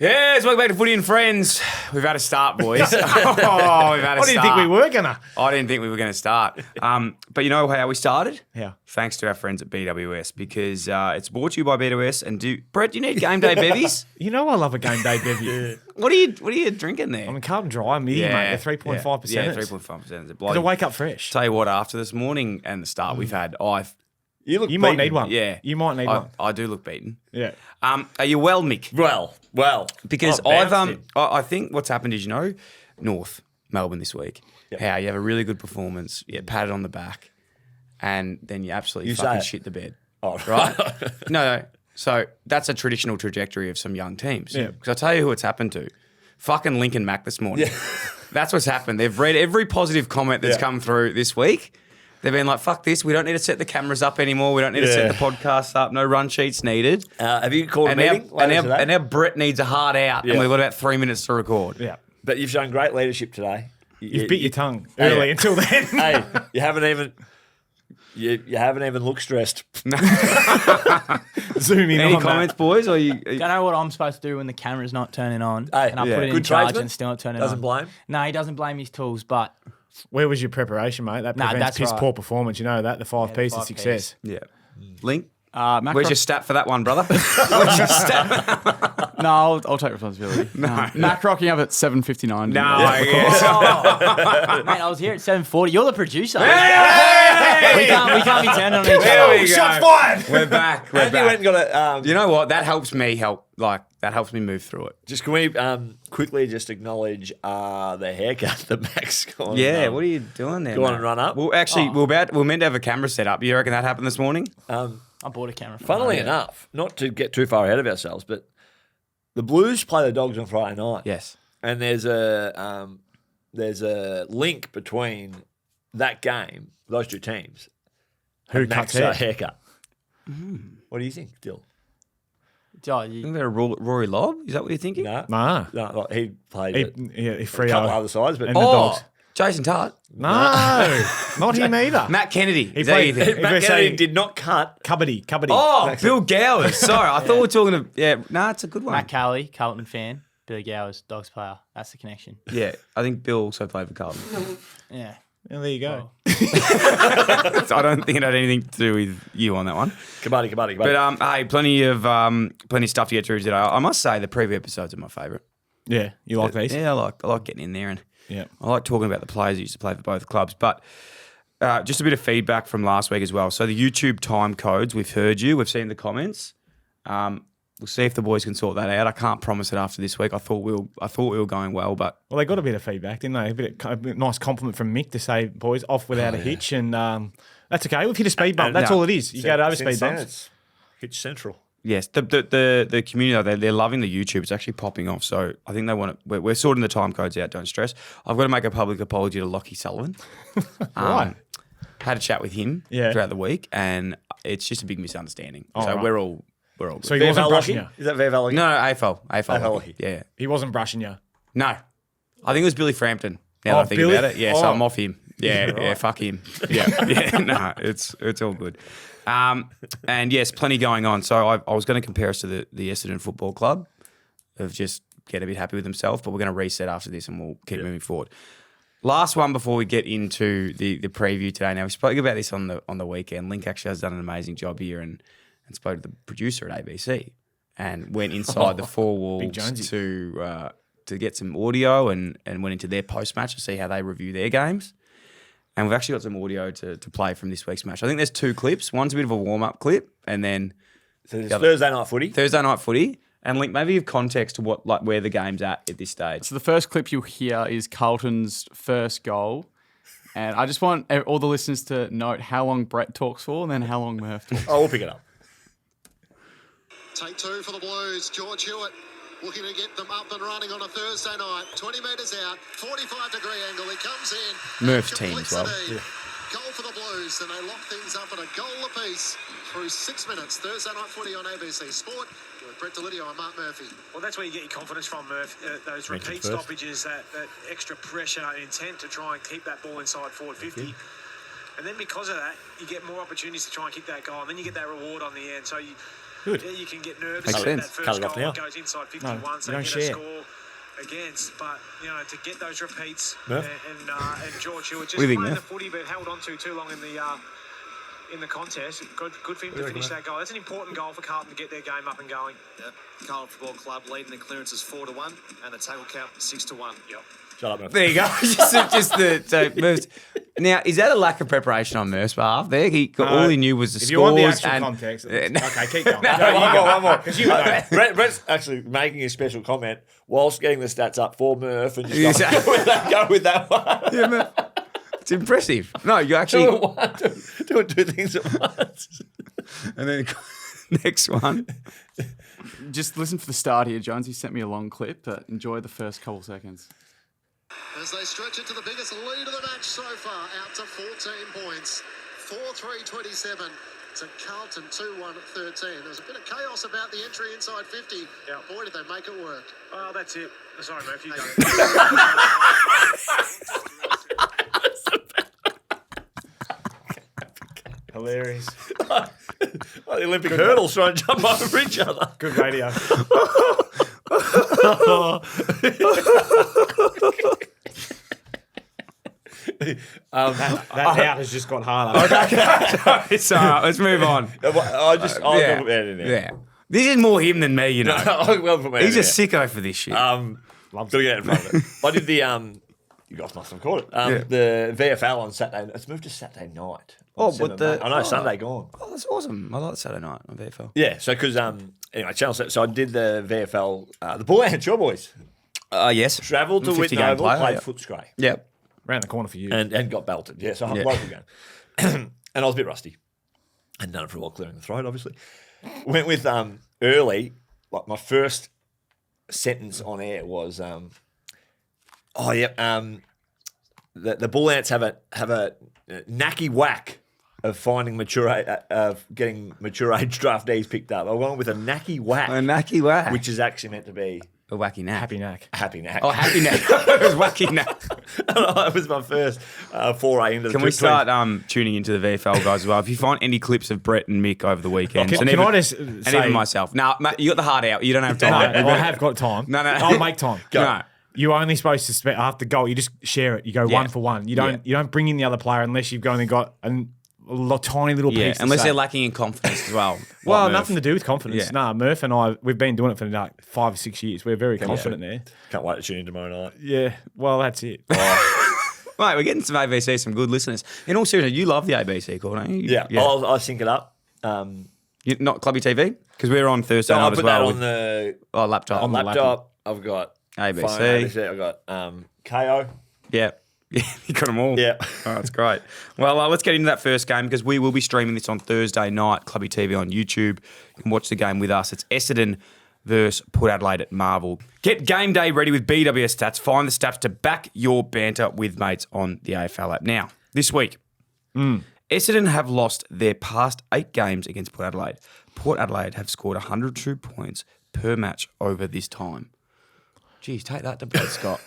Yes, welcome back to Footy and Friends. We've had a start, boys. We've had a start. I didn't think we were gonna. I didn't think we were going to start. But you know how we started? Yeah. Thanks to our friends at BWS, because it's brought to you by BWS. And Brett, do you need game day bevies? You know I love a game day bevy. What are you drinking there? I'm in Carlton Dry, mate. They're 3.5%. Yeah, 3.5%. Because I wake up fresh. Tell you what, after this morning and the start we've had, You might need one. Yeah. You might need one. I do look beaten. Yeah. Are you well, Mick? Well. Because I think what's happened is, North Melbourne this week. Yep. How you have a really good performance, you get patted on the back, and then you absolutely fucking shit the bed. Oh, right? No. So that's a traditional trajectory of some young teams. Yeah. Because I'll tell you who it's happened to. Fucking Lincoln Mac this morning. Yeah. That's what's happened. They've read every positive comment that's come through this week. They've been like, fuck this, we don't need to set the cameras up anymore. We don't need to set the podcast up. No run sheets needed. Have you called a meeting? And now Brett needs a hard out, and we've got about 3 minutes to record. Yeah. But you've shown great leadership today. You've bit your tongue early until then. Hey, you haven't even looked stressed. Zoom in. Any on comments, that. boys? Or you? Don't know what I'm supposed to do when the camera's not turning on. Hey, and I put it in good charge tradesman. and still not turning Doesn't on. blame. No, he doesn't blame his tools, but Where was your preparation, mate? That prevents that's piss right. poor performance. You know that, the five P's of 5 success. Yeah. Link? Macro- Where's your stat for that one, brother? Where's your stat? No, I'll take responsibility. Mac rocking up at 7:59. No, I guess. mate, I was here at 7:40. You're the producer. Hey! We can't be turning on each There other. we go. Shots fired. We're back. Have you went and got a... You know what? That helps me that helps me move through it. Just can we quickly just acknowledge the haircut that Mac's gone? Yeah, what are you doing there? Go on mate? and run up. Well, actually, we're meant to have a camera set up. You reckon that happened this morning? I bought a camera. From Funnily home. enough, not to get too far ahead of ourselves, but the Blues play the Dogs on Friday night. Yes. And there's a link between that game, those two teams. Who and cuts Mac's hair? haircut? What do you think, Dill? Oh, I think they're Rory Lobb. Is that what you're thinking? No, Nah. no, he played it. He A free couple other sides, but and the Oh, Dogs. Jason Tutt. No, not him either. Matt Kennedy. He Is that played- what you think? he- Matt was Kennedy saying- did not cut. Cupboardy. Oh, Bill Gowers. Sorry, I thought we were talking to... Yeah, it's a good one. Matt Cowley, Carlton fan. Billy Gowers, Dogs player. That's the connection. Yeah, I think Bill also played for Carlton. Yeah. Well, there you go. So I don't think it had anything to do with you on that one. Kabaddi. But hey, plenty of stuff to get through today. I must say the preview episodes are my favourite. Yeah, you like these? Yeah, I like getting in there, and Yeah. I like talking about the players who used to play for both clubs. But just a bit of feedback from last week as well. So the YouTube time codes, we've heard you, we've seen the comments. We'll see if the boys can sort that out. I can't promise it after this week. I thought we were going well, but Well, they got a bit of feedback, didn't they? A nice compliment from Mick to say, boys, off without a hitch. And that's okay. We've hit a speed bump. That's all it is. You go to over speed bumps. Hitch Central. yes, the community, they're loving the YouTube. It's actually popping off. So I think they want it. We're sorting the time codes out. Don't stress. I've got to make a public apology to Lockie Sullivan. Right. Had a chat with him throughout the week, and it's just a big misunderstanding. So right. we're all good. So he wasn't brushing you? Is that Veval Lockie? No, AFL. Lockie. Yeah. He wasn't brushing you. No. I think it was Billy Frampton. Now that I think Billy? about it. Yeah, so Oh. I'm off him. Yeah, fuck him. Yeah, no, it's all good. And yes, plenty going on. So I was going to compare us to the Essendon Football Club of just get a bit happy with himself, but we're going to reset after this and we'll keep moving forward. Last one before we get into the preview today. Now, we spoke about this on the weekend. Link actually has done an amazing job here and spoke to the producer at ABC and went inside the four walls to get some audio and went into their post-match to see how they review their games. And we've actually got some audio to play from this week's match. I think there's two clips. One's a bit of a warm-up clip and then So it's Thursday night footy. Thursday night footy. And Link, maybe give context to where the game's at this stage. So the first clip you'll hear is Carlton's first goal. And I just want all the listeners to note how long Brett talks for and then how long Murph talks for. Oh, we'll pick it up. Take two for the Blues. George Hewitt looking to get them up and running on a Thursday night. 20 metres out, 45-degree angle. He comes in. Murph's team as well. Complexity. Goal for the Blues, and they lock things up at a goal apiece through 6 minutes. Thursday night footy on ABC Sport with Brett Delidio and Mark Murphy. Well, that's where you get your confidence from, Murph. Those repeat stoppages, that extra pressure and intent to try and keep that ball inside forward 50. And then because of that, you get more opportunities to try and kick that goal, and then you get that reward on the end. So Good. Yeah, you can get nervous Makes if sense. that first Cut it off goal now. goes inside 51, No, so you don't get share. a score against. But, to get those repeats Murph? and George, who was just What do you think, playing the Murph? footy but held on too long in the contest. Good for him to finish that goal. That's an important goal for Carlton to get their game up and going. Yep. Carlton Football Club leading the clearances 4-1 and the tackle count 6-1. Yep. Shut up, Murph. There you go. so Murph's. Now, is that a lack of preparation on Murph's behalf? There, all he knew was the If scores. you want the actual and, context, Yeah, okay, keep going. One more. Because you know. Brett's actually making a special comment whilst getting the stats up for Murph and just go with that one. Yeah, Murph. It's impressive. No, you actually. Doing two things at once. And then next one. Just listen for the start here, Jones. He sent me a long clip, but enjoy the first couple seconds. As they stretch it to the biggest lead of the match so far, out to 14 points. 4-3-27 to Carlton 2-1-13. There's a bit of chaos about the entry inside 50. Yeah. Boy, did they make it work. Oh, that's it. Sorry, Murph, you go. Hilarious. Like the Olympic hurdles trying to jump over each other. Good radio. That out has just got harder. Let's move on. I'll put that in there. Yeah. This is more him than me, you know. I'll put that He's in a there. sicko for this shit. Gotta get in front of it. I did the you guys must have caught it. The VFL on Saturday. It's moved to Saturday night. Oh, Seven, but the- mate. I know Sunday gone. Oh, that's awesome. I like Saturday night on VFL. Yeah, so because anyway, Channel 7. So I did the VFL. The Bulldogs, your boys, Yes. travelled to 50 Whitney game Oval, player, played yeah. Footscray, Yep. Round the corner for you. and got belted. Yeah, so I Yeah. local game, and I was a bit rusty. Hadn't done it for a while, clearing the throat, obviously. Went with early. Like my first sentence on air was, the Bull Ants have a knacky whack of finding getting mature age draftees picked up. I went with a knacky whack, A knacky whack. which is actually meant to be a wacky knack. Happy knack. a happy knack. Oh, happy knack. It was wacky knack. That was my first foray into the Can we start tuning into the VFL guys as well? If you find any clips of Brett and Mick over the weekend, Can I just and say, even myself. No, mate, you got the heart out. You don't have No, time. I have got time. No. I'll make time. No. You're only supposed to spend after goal. You just share it. You go Yeah. one for one. You don't bring in the other player unless you've only got a tiny little Yeah, piece. to unless say. they're lacking in confidence as well. Well, Like Murph. nothing to do with confidence. Yeah. Nah, Murph and I, we've been doing it for like 5 or 6 years. We're very confident there. Can't wait to tune in tomorrow night. Yeah, well, that's it. Mate, we're getting some ABC, some good listeners. In all seriousness, you love the ABC call, don't you? Yeah, I'll sync it up. You, not Clubby TV? Because we're on Thursday So night I'll as put well. that on the laptop. On the laptop. I've got ABC. phone, ABC. I've got KO. Yeah. Yeah, you got them all. Yeah. Oh, that's great. Well, let's get into that first game because we will be streaming this on Thursday night, Clubby TV on YouTube. You can watch the game with us. It's Essendon versus Port Adelaide at Marvel. Get game day ready with BWS Stats. Find the stats to back your banter with mates on the AFL app. Now, this week, Essendon have lost their past 8 games against Port Adelaide. Port Adelaide have scored 102 points per match over this time. Geez, take that to Brett Scott.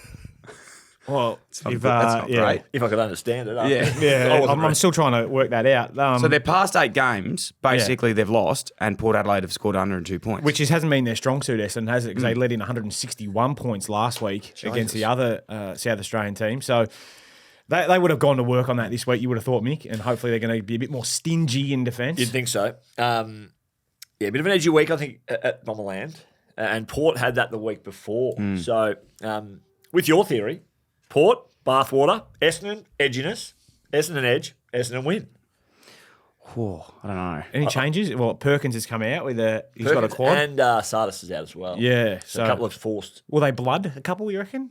Well, That's not great. If I could understand it. Yeah. Yeah, I'm still trying to work that out. So their past 8 games, basically they've lost, and Port Adelaide have scored 102 points. which hasn't been their strong suit, Essendon, has it? Because they led in 161 points last week against the other South Australian team. So they would have gone to work on that this week, you would have thought, Mick, and hopefully they're going to be a bit more stingy in defence. You'd think so. Yeah, a bit of an edgy week, I think, at Nominee. And Port had that the week before. So with your theory, Port, bathwater, Essendon, edginess, Essendon edge, Essendon win. Oh, I don't know. Any changes? Well, Perkins has come out with he's got a Perkins quad. And Sardis is out as well. Yeah, So a couple of forced. Will they blood a couple, you reckon?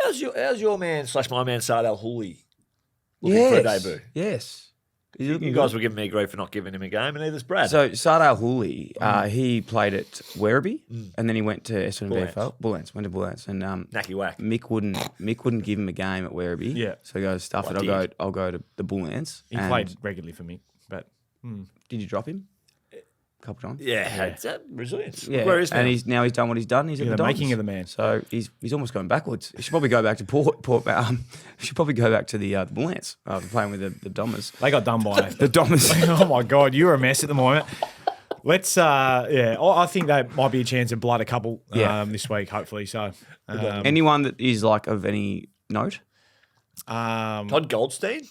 How's your man / my man Sardal Hooley looking for a debut? Yes. You guys were giving me grief for not giving him a game, and neither's Brad. So Sardal Hooley, he played at Werribee, and then he went to Essendon VFL. Bullants went to Bullants, and Knacky whack. Mick wouldn't give him a game at Werribee. Yeah. So he goes, stuff it. I'll go to the Bullants. He played regularly for me, but Did you drop him? A couple times. Yeah, it's that resilience. Yeah, Where is and he's done what he's done. He's at the the making Dons. of the man. So he's almost going backwards. He should probably go back to Port. He should probably go back to the Bullants after playing with the Domers. they got done by The Domers. Oh my God, you're a mess at the moment. Let's, I think that might be a chance of blood a couple this week, hopefully. So, Anyone that is like of any note? Todd Goldstein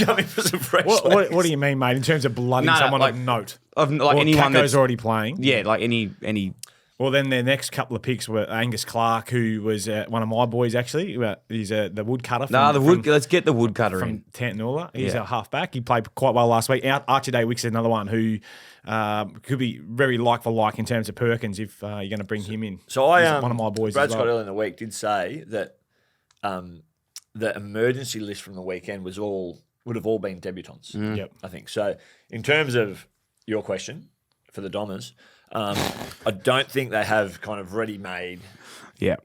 coming for some fresh. what do you mean, mate? In terms of blooding someone like, of note, of like anyone Kako's that's already playing. Yeah, like any. Well, then their next couple of picks were Angus Clark, who was one of my boys actually. He's the woodcutter. Let's get the woodcutter from in. Tantanoola. He's a halfback. He played quite well last week. Archie Day-Wicks is another one who could be very like for like in terms of Perkins if you're going to bring him in. So He's one of my boys. Brad as well. Scott earlier in the week did say that the emergency list from the weekend would have all been debutants. Yep. I think so. In terms of your question for the Dommers, I don't think they have kind of ready-made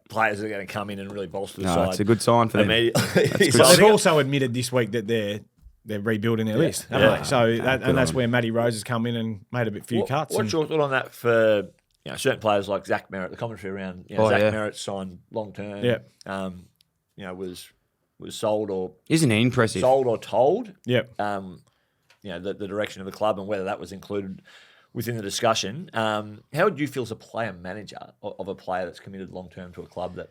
players that are going to come in and really bolster the side. It's a good sign for them. So they've also admitted this week that they're rebuilding their list, haven't they? So that's where Matty Rose has come in and made a few cuts. What's your thought on that for certain players like Zach Merritt? The commentary around Zach Merritt signed long term. Yeah. Was sold or isn't he impressive? Sold or told. Yep. The direction of the club and whether that was included within the discussion. How would you feel as a player manager of a player that's committed long term to a club that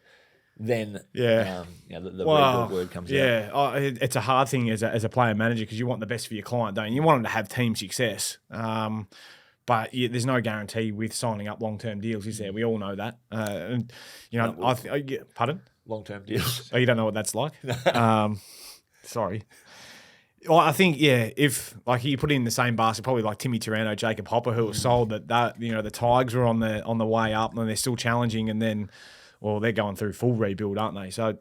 then the rebuild word comes out? Yeah, it's a hard thing as a player manager because you want the best for your client, don't you? You want them to have team success. But there's no guarantee with signing up long-term deals, is there? We all know that. Pardon? Long-term deals. Oh, you don't know what that's like? Sorry. Well, I think, if like you put in the same basket, probably like Timmy Taranto, Jacob Hopper, who was sold that the Tigers were on the way up and they're still challenging, and then, well, they're going through full rebuild, aren't they? So,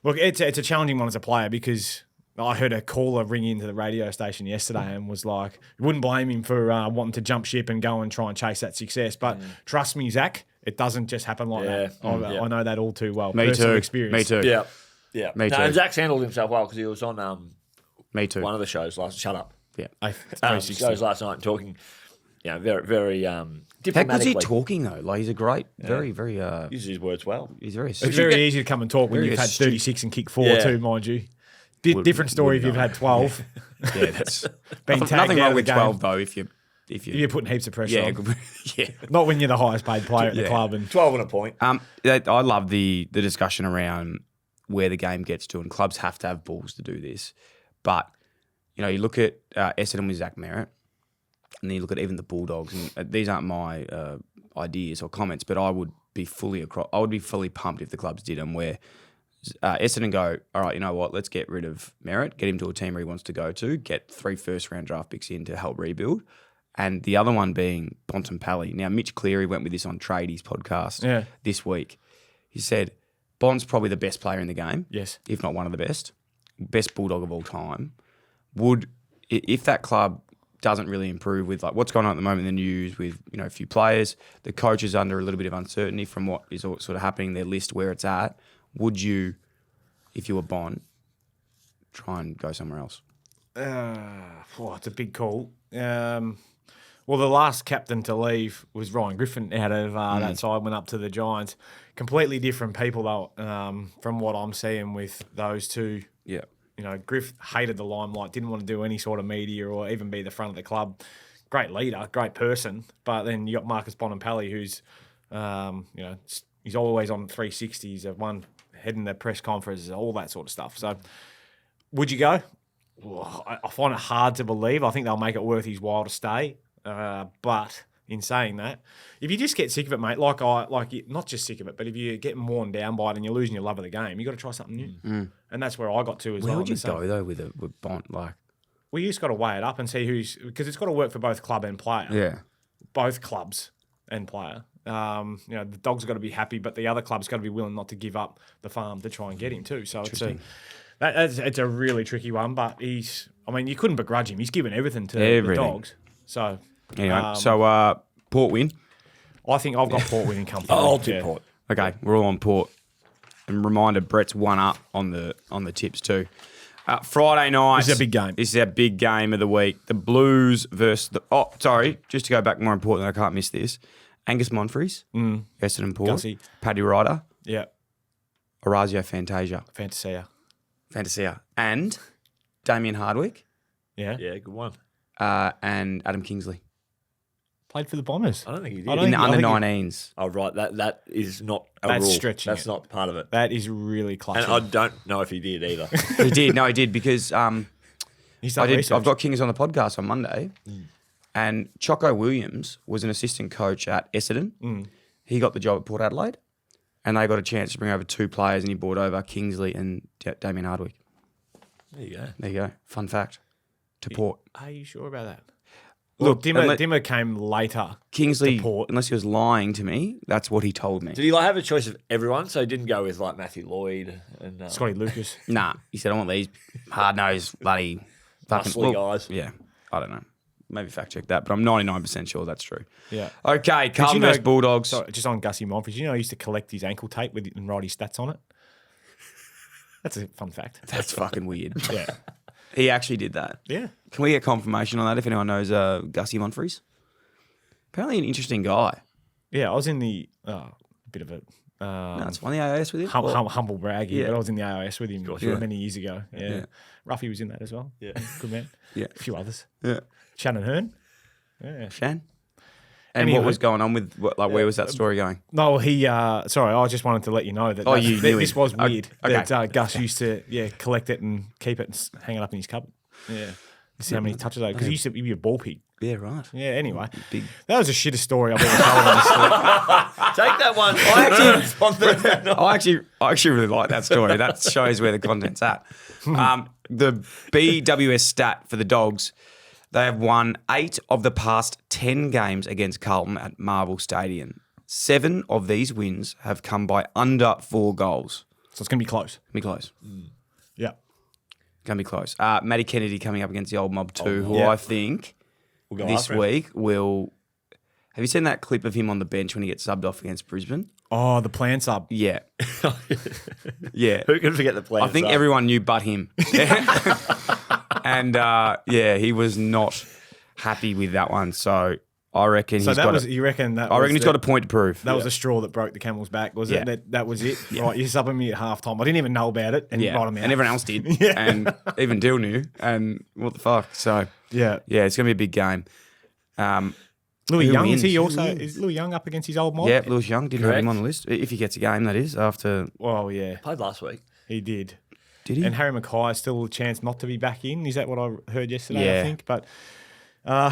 look, it's a challenging one as a player because I heard a caller ring into the radio station yesterday and was like, you wouldn't blame him for wanting to jump ship and go and try and chase that success. But trust me, Zach, it doesn't just happen like that. I know that all too well. Me Personal too. experience. Me too. Yeah. Me too. And Zach's handled himself well because he was on Me too. one of the shows last. Shut up. Yeah. Shows last night and talking. Very, very How diplomatically. good's he talking though? Like he's a great, very, very. Uses his words well. He's very. It's very easy to come and talk when very you've had astute. 36 and kick 4 too, mind you. Different story if you've had 12. Yeah, that's Been nothing tagged out wrong of with the 12 game. though. If You're putting heaps of pressure on. yeah. Not when you're the highest paid player at the club. And 12 and a point. I love the discussion around where the game gets to, and clubs have to have balls to do this. But you look at Essendon with Zach Merritt, and then you look at even the Bulldogs, and these aren't my ideas or comments, but I would be fully pumped if the clubs did them where Essendon go, all right, you know what, let's get rid of Merritt, get him to a team where he wants to go to, get 3 first-round draft picks in to help rebuild, and the other one being Bontempelli. Now, Mitch Cleary went with this on Tradies podcast this week. He said, Bond's probably the best player in the game, yes, if not one of the best Bulldog of all time. If that club doesn't really improve with like what's going on at the moment in the news with a few players, the coach is under a little bit of uncertainty from what is sort of happening, their list where it's at. Would you, if you were Bond, try and go somewhere else? It's a big call. Well, the last captain to leave was Ryan Griffin out of that side, went up to the Giants. Completely different people, though, from what I'm seeing with those two. Yeah. Griff hated the limelight, didn't want to do any sort of media or even be the front of the club. Great leader, great person. But then you got Marcus Bontempelli, who's, he's always on 360s, heading the press conferences, all that sort of stuff. So, would you go? Well, I find it hard to believe. I think they'll make it worth his while to stay. But in saying that, if you just get sick of it, mate, not just sick of it, but if you're getting worn down by it and you're losing your love of the game, you got to try something new. And that's where I got to as well. Where would you go though with Bont? Like, well, you just got to weigh it up and see because it's got to work for both club and player. Yeah, both clubs and player. The Dogs have got to be happy, but the other club's got to be willing not to give up the farm to try and get him too. So it's a really tricky one. But you couldn't begrudge him. He's given everything to the Dogs. So anyway, Port win. I think I've got Port winning comfortably. I'll tip Port. Okay, we're all on Port. And reminder, Brett's 1 up on the tips too. Friday night. This is a big game. This is our big game of the week. The Blues versus just to go back more important, I can't miss this. Angus Monfries, Essendon Port, Gussie. Paddy Ryder, Yeah. Orazio Fantasia, and Damien Hardwick, Yeah. Yeah, good one. and Adam Kingsley. Played for the Bombers. I don't think he did. I don't In the think- under I think 19s. Oh, right. That is not a That's rule. stretching That's it. not part of it. That is really clutching. And I don't know if he did either. He did. No, he did because He's done research. I've got Kings on the podcast on Monday, and Choco Williams was an assistant coach at Essendon. He got the job at Port Adelaide, and they got a chance to bring over 2 players, and he brought over Kingsley and Damien Hardwick. There you go. There you go. Fun fact. To Port. Are you sure about that? Look, Look, Dimmer came later. Kingsley, to Port. unless he was lying to me, that's what he told me. Did he have a choice of everyone? So he didn't go with like Matthew Lloyd and Scotty Lucas. Nah, he said, I want these hard-nosed, bloody... muscly guys. Yeah, I don't know. Maybe fact check that, but I'm 99% sure that's true. Yeah. Okay, Carlton versus Bulldogs. Sorry, just on Gussie Montford. You know, I used to collect his ankle tape and write his stats on it. That's a fun fact. That's fucking weird. Yeah. He actually did that. Yeah. Can we get confirmation on that if anyone knows Gussie Montfries? Apparently an interesting guy. Yeah, I was in the bit of a No, it's one of the AIS with him. humble brag here, Yeah. but I was in the AIS with him Yeah. many years ago. Yeah. Yeah. Ruffy was in that as well. Yeah. Good man. Yeah. A few others. Yeah. Shannon Hearn. Yeah. Shan? And Anyway. what was going on with, where was that story going? No, sorry, I just wanted to let you know that, You knew this him. was weird. Okay. That Gus used to collect it and keep it and hang it up in his cupboard. Yeah. To see how many touches because he used to be a ball pig. Yeah, right. Yeah, anyway. Big. That was the shittest story I've ever told on this. Take that one. I actually really like that story. That shows where the content's at. The BWS stat for the Dogs, they have won 8 of the past 10 games against Carlton at Marvel Stadium. 7 of these wins have come by under 4 goals. So it's going to be close. Be close. Yeah. Going to be close. Matty Kennedy coming up against the old mob too, who yeah. I think We'll go this after him. week will... Have you seen that clip of him on the bench when he gets subbed off against Brisbane? Oh, the plan sub. Yeah. Yeah. Who can forget the plan? I think everyone knew but him. And, he was not happy with that one. So I reckon So he's that got was, you reckon that I was reckon he's got a point to prove. That was the straw that broke the camel's back, was Yeah. it? That was it? Right, you subbing me at halftime. I didn't even know about it and yeah. write him out. And everyone else did. Yeah. And even Dyl knew. And what the fuck? So, Yeah. yeah, it's going to be a big game. Louis Who Young, wins? is he also, is Louis Young up against his old mob? Yeah, Lewis Young didn't have Correct. him on the list. If he gets a game, that is, after... Oh, yeah, Played last week. he did. Did he? And Harry Mackay still a chance not to be back in. Is that what I heard yesterday, Yeah. I think? But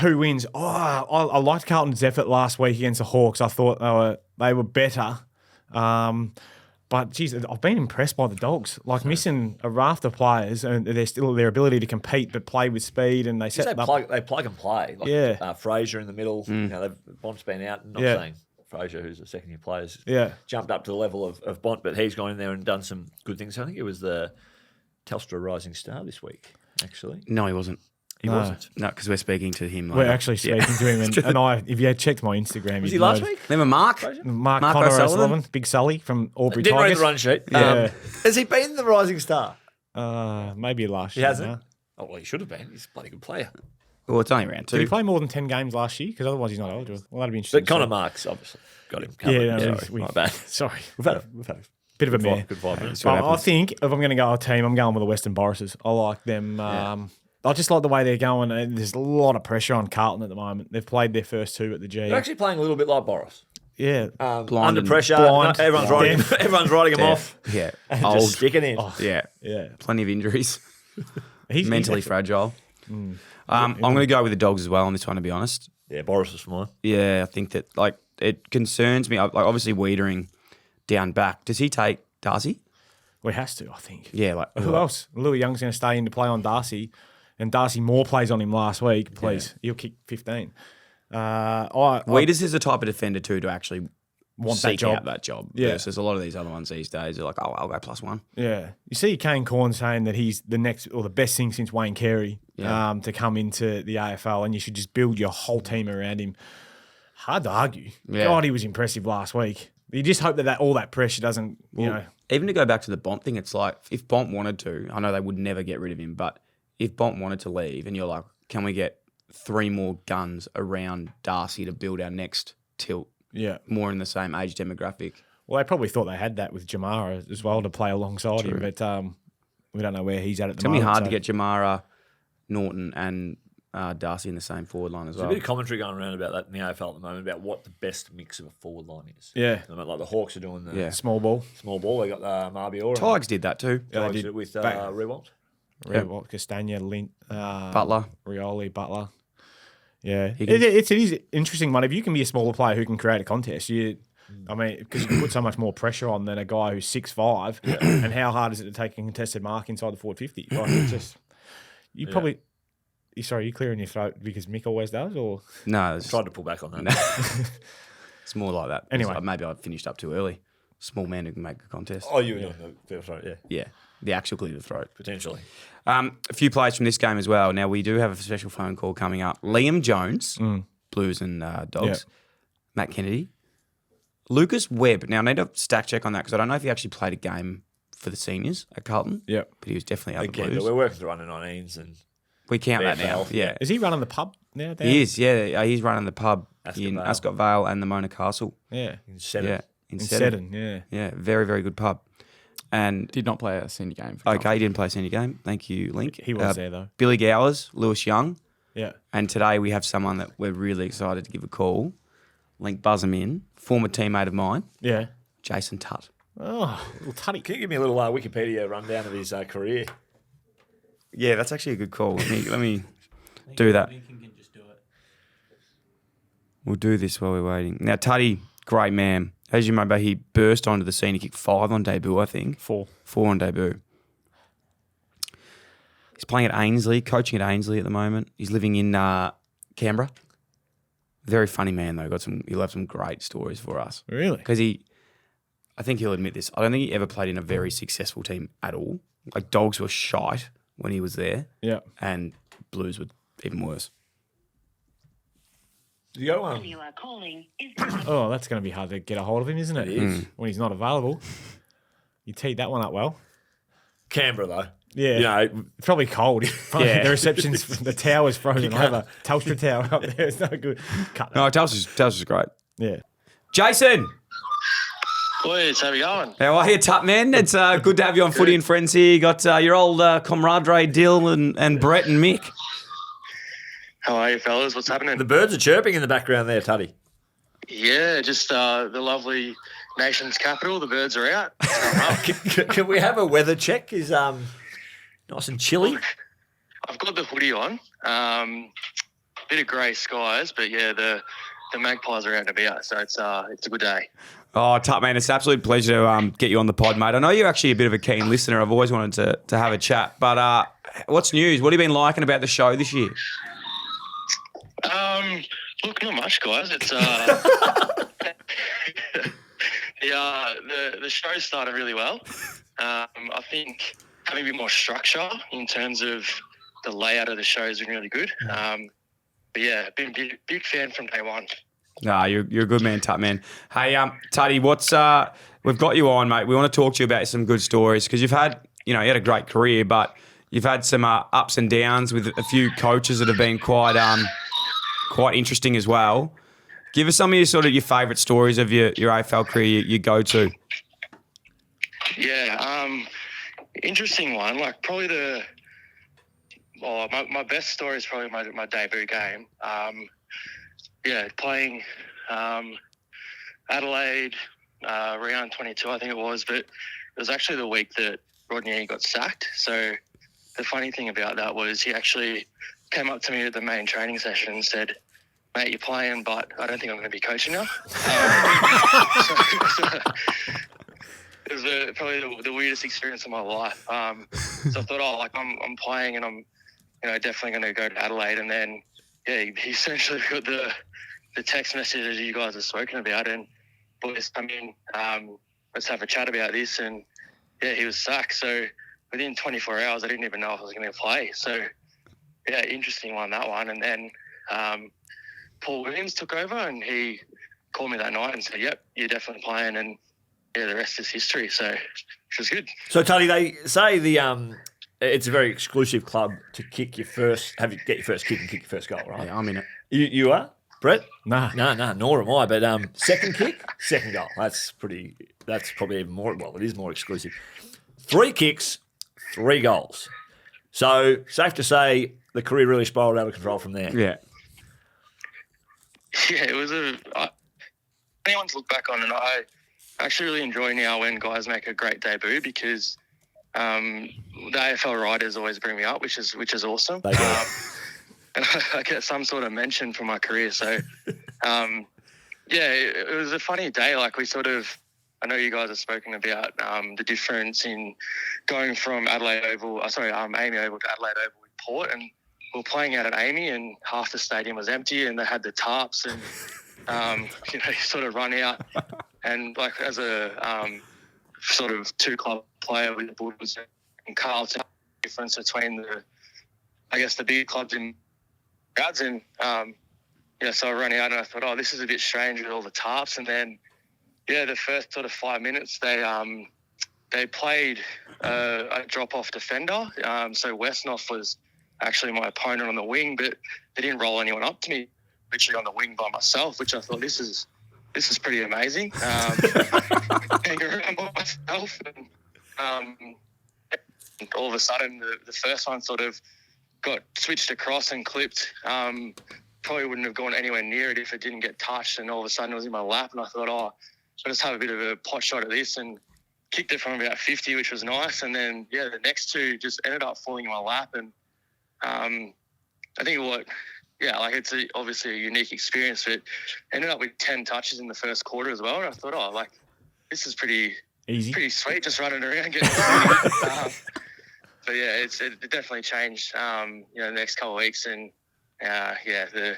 who wins? Oh, I liked Carlton's effort last week against the Hawks. I thought they were better. But, geez, I've been impressed by the Dogs. Like, missing a raft of players and their ability to compete but play with speed and they set They them up. plug and play. Like, Yeah. Fraser in the middle. You know, Bont's been out. Not Yeah. saying Fraser, who's a second-year player, has Yeah. jumped up to the level of Bont, but he's gone in there and done some good things. I think it was the Telstra Rising Star this week, actually. No, he wasn't. He No. wasn't. No, because we're speaking to him. We're later. actually speaking Yeah. to him. And I, if you had checked my Instagram, Was you'd he last know- week? Remember Mark? Mark Mark Connor O'Sullivan? O'Sullivan, Big Sully from Albury Didn't read Tigers. the run sheet. Yeah. Has he been the Rising Star? Maybe last He year. hasn't. no? Oh, well, he should have been. He's a bloody good player. Well, it's only round 2. Did he play more than 10 games last year? Because otherwise he's not eligible. Well, that'd be interesting. But Connor to see. Marks, obviously, got him covered. Yeah, no, Sorry, my bad. Sorry. We've had a Bit of a good mare. good 5 minutes. what But I happens. think if I'm going to go a team, I'm going with the Western Boruses. I like them. I just like the way they're going. And there's a lot of pressure on Carlton at the moment. They've played their first 2 at the G. They're actually playing a little bit like Boris. Yeah. Blind Under and pressure. blind. Everyone's Deaf. writing him off. Yeah. And Old. just sticking in. Yeah. Yeah. Plenty of injuries. He's Mentally he's- fragile. I'm going to go with the Dogs as well on this one, to be honest. Yeah, Boris is mine. Yeah, I think that it concerns me. Like obviously Wiedering down back. Does he take Darcy? Well, he has to, I think. Yeah, Who else? Louis Young's going to stay in to play on Darcy, and Darcy Moore plays on him last week. Please, he'll kick 15. I Wieders is the type of defender too to actually want that seek job. out that job. Yeah. Versus a lot of these other ones these days are like, oh, I'll go +1. Yeah, you see Kane Corn saying that he's the next or the best thing since Wayne Carey to come into the AFL, and you should just build your whole team around him. Hard to argue. Yeah. God, he was impressive last week. You just hope that all that pressure doesn't, Even to go back to the Bont thing, it's like if Bont wanted to, I know they would never get rid of him, but if Bont wanted to leave and you're like, can we get 3 more guns around Darcy to build our next tilt yeah. more in the same age demographic? Well, they probably thought they had that with Jamara as well to play alongside him, but we don't know where he's at the It's going to moment. be hard to so- get Jamara, Norton and Darcy in the same forward line as There's well. a bit of commentary going around about that in the AFL at the moment about what the best mix of a forward line is. Yeah. I mean, like the Hawks are doing the Yeah. Small ball. small ball. They got Marbior. Tigers did that too. Yeah, they Tigers did. with Back- Rewalt. What, Castagna, Lint, Butler. Rioli, Butler. Yeah, Higgins. it is an interesting one. If you can be a smaller player who can create a contest, I mean, because you can put so much more pressure on than a guy who's 6'5", and how hard is it to take a contested mark inside the forward 50? Like, it's just you probably. Sorry, you clearing your throat because Mick always does, or No, it's, Tried to pull back on that. it's more like that. Anyway. Maybe I finished up too early. Small man who can make a contest. Oh, you were doing the throat, yeah, Yeah, the actual clear the throat. potentially. A few players from this game as well. Now, we do have a special phone call coming up. Liam Jones, Blues and Dogs. Yeah. Matt Kennedy. Lucas Webb. Now, I need a stack check on that because I don't know if he actually played a game for the seniors at Carlton. Yeah. But he was definitely out of the Again, Blues. we're working through under 19s and We count that now. VFL. Yeah. is he running the pub now? Dan? He is, yeah. He's running the pub Ascot in Vale. Ascot Vale and the Mona Castle. Yeah, in Seddon. Yeah. In in Seddon. Seddon. Yeah, Yeah, very, very good pub. And Did not play a senior game. For okay, Carlton. he didn't play a senior game. Thank you, Link. he was there though. Billy Gowers, Lewis Young. Yeah, And today we have someone that we're really excited to give a call. Link, buzz him in. Former teammate of mine, yeah. Jason Tutt. Oh, little tutty. Can you give me a little Wikipedia rundown of his career? Yeah, that's actually a good call. Let me do that. Lincoln can just do it. We'll do this while we're waiting. Now, Tutty, great man. As you remember, he burst onto the scene. He kicked 5 on debut, I think. 4 on debut. He's playing at Ainsley, coaching at Ainsley at the moment. He's living in Canberra. Very funny man, though. He'll have some great stories for us. Really? Because I think he'll admit this. I don't think he ever played in a very successful team at all. Like, Dogs were shite when he was there. Yeah. And Blues were even worse. You go You are calling is Oh, that's going to be hard to get a hold of him, isn't it? It is. When he's not available. You teed that one up well. Canberra though. Yeah. You know, Probably cold. Yeah. The reception's, the tower's frozen over. Telstra tower up there. It's no good. Cut that. No, Telstra's great. Yeah. Jason! Boys, how we going? How are you, Tutt, man? It's good to have you on Footy and Friends here. You got your old comradre, Dyl and Brett and Mick. How are you, fellas? What's happening? the birds are chirping in the background there, Tuddy. Yeah, just the lovely nation's capital. The birds are out. Can we have a weather check? Is nice and chilly. I've got the hoodie on. Bit of grey skies, but yeah, the magpies are out and about, so it's a good day. Oh, Tutt, man, it's an absolute pleasure to get you on the pod, mate. I know you're actually a bit of a keen listener. I've always wanted to have a chat. But what's news? What have you been liking about the show this year? Look, not much, guys. It's the show started really well. I think having a bit more structure in terms of the layout of the show has been really good. But yeah, been a big fan from day one. Nah, you're a good man, Tutt, man. Hey, Tutty, we've got you on, mate. We want to talk to you about some good stories because you had a great career, but you've had some ups and downs with a few coaches that have been quite interesting as well. Give us some of your favourite stories of your AFL career you go to. Yeah, interesting one. Like probably my best story is probably my debut game. Playing Adelaide round 22, I think it was, but it was actually the week that Rodney got sacked. So the funny thing about that was he actually came up to me at the main training session and said, "Mate, you're playing, but I don't think I'm going to be coaching now." It was probably the weirdest experience of my life. So I thought, I'm playing and I'm, definitely going to go to Adelaide. And then, he essentially got the text message that you guys have spoken about, and boys, come in, let's have a chat about this. And he was sacked. So within 24 hours, I didn't even know if I was going to play. So interesting one, that one. And then Paul Williams took over and he called me that night and said, "Yep, you're definitely playing." And the rest is history. So which was good. So, Tuddy, they say it's a very exclusive club to get your first kick and kick your first goal, right? Yeah, I'm in it. You are, Brett? Nah. No, nor am I. But second kick, second goal. That's probably even more. Well, it is more exclusive. 3 kicks, 3 goals. So safe to say the career really spiraled out of control from there. Yeah. Yeah, it was anyone to look back on, and I actually really enjoy now when guys make a great debut because the AFL writers always bring me up, which is awesome. They do. And I get some sort of mention for my career. So, it was a funny day. Like I know you guys have spoken about the difference in going from Amy Oval to Adelaide Oval with Port, and we were playing out at Amy, and half the stadium was empty, and they had the tarps, and you sort of run out, and like as a sort of two-club player with the Bulldogs and Carlton, difference between the big clubs in crowds, and so I ran out and I thought, oh, this is a bit strange with all the tarps, and then the first sort of 5 minutes they played a drop-off defender, so Westnoff was actually my opponent on the wing, but they didn't roll anyone up to me, literally on the wing by myself, which I thought this is pretty amazing. Hanging around by myself, and all of a sudden the first one sort of got switched across and clipped. Probably wouldn't have gone anywhere near it if it didn't get touched, and all of a sudden it was in my lap, and I thought, I'll just have a bit of a pot shot at this, and kicked it from about 50, which was nice. And then the next two just ended up falling in my lap, and I think it's obviously a unique experience, but ended up with 10 touches in the first quarter as well. And I thought, this is pretty easy, pretty sweet, just running around getting. But it definitely changed. The next couple of weeks, and the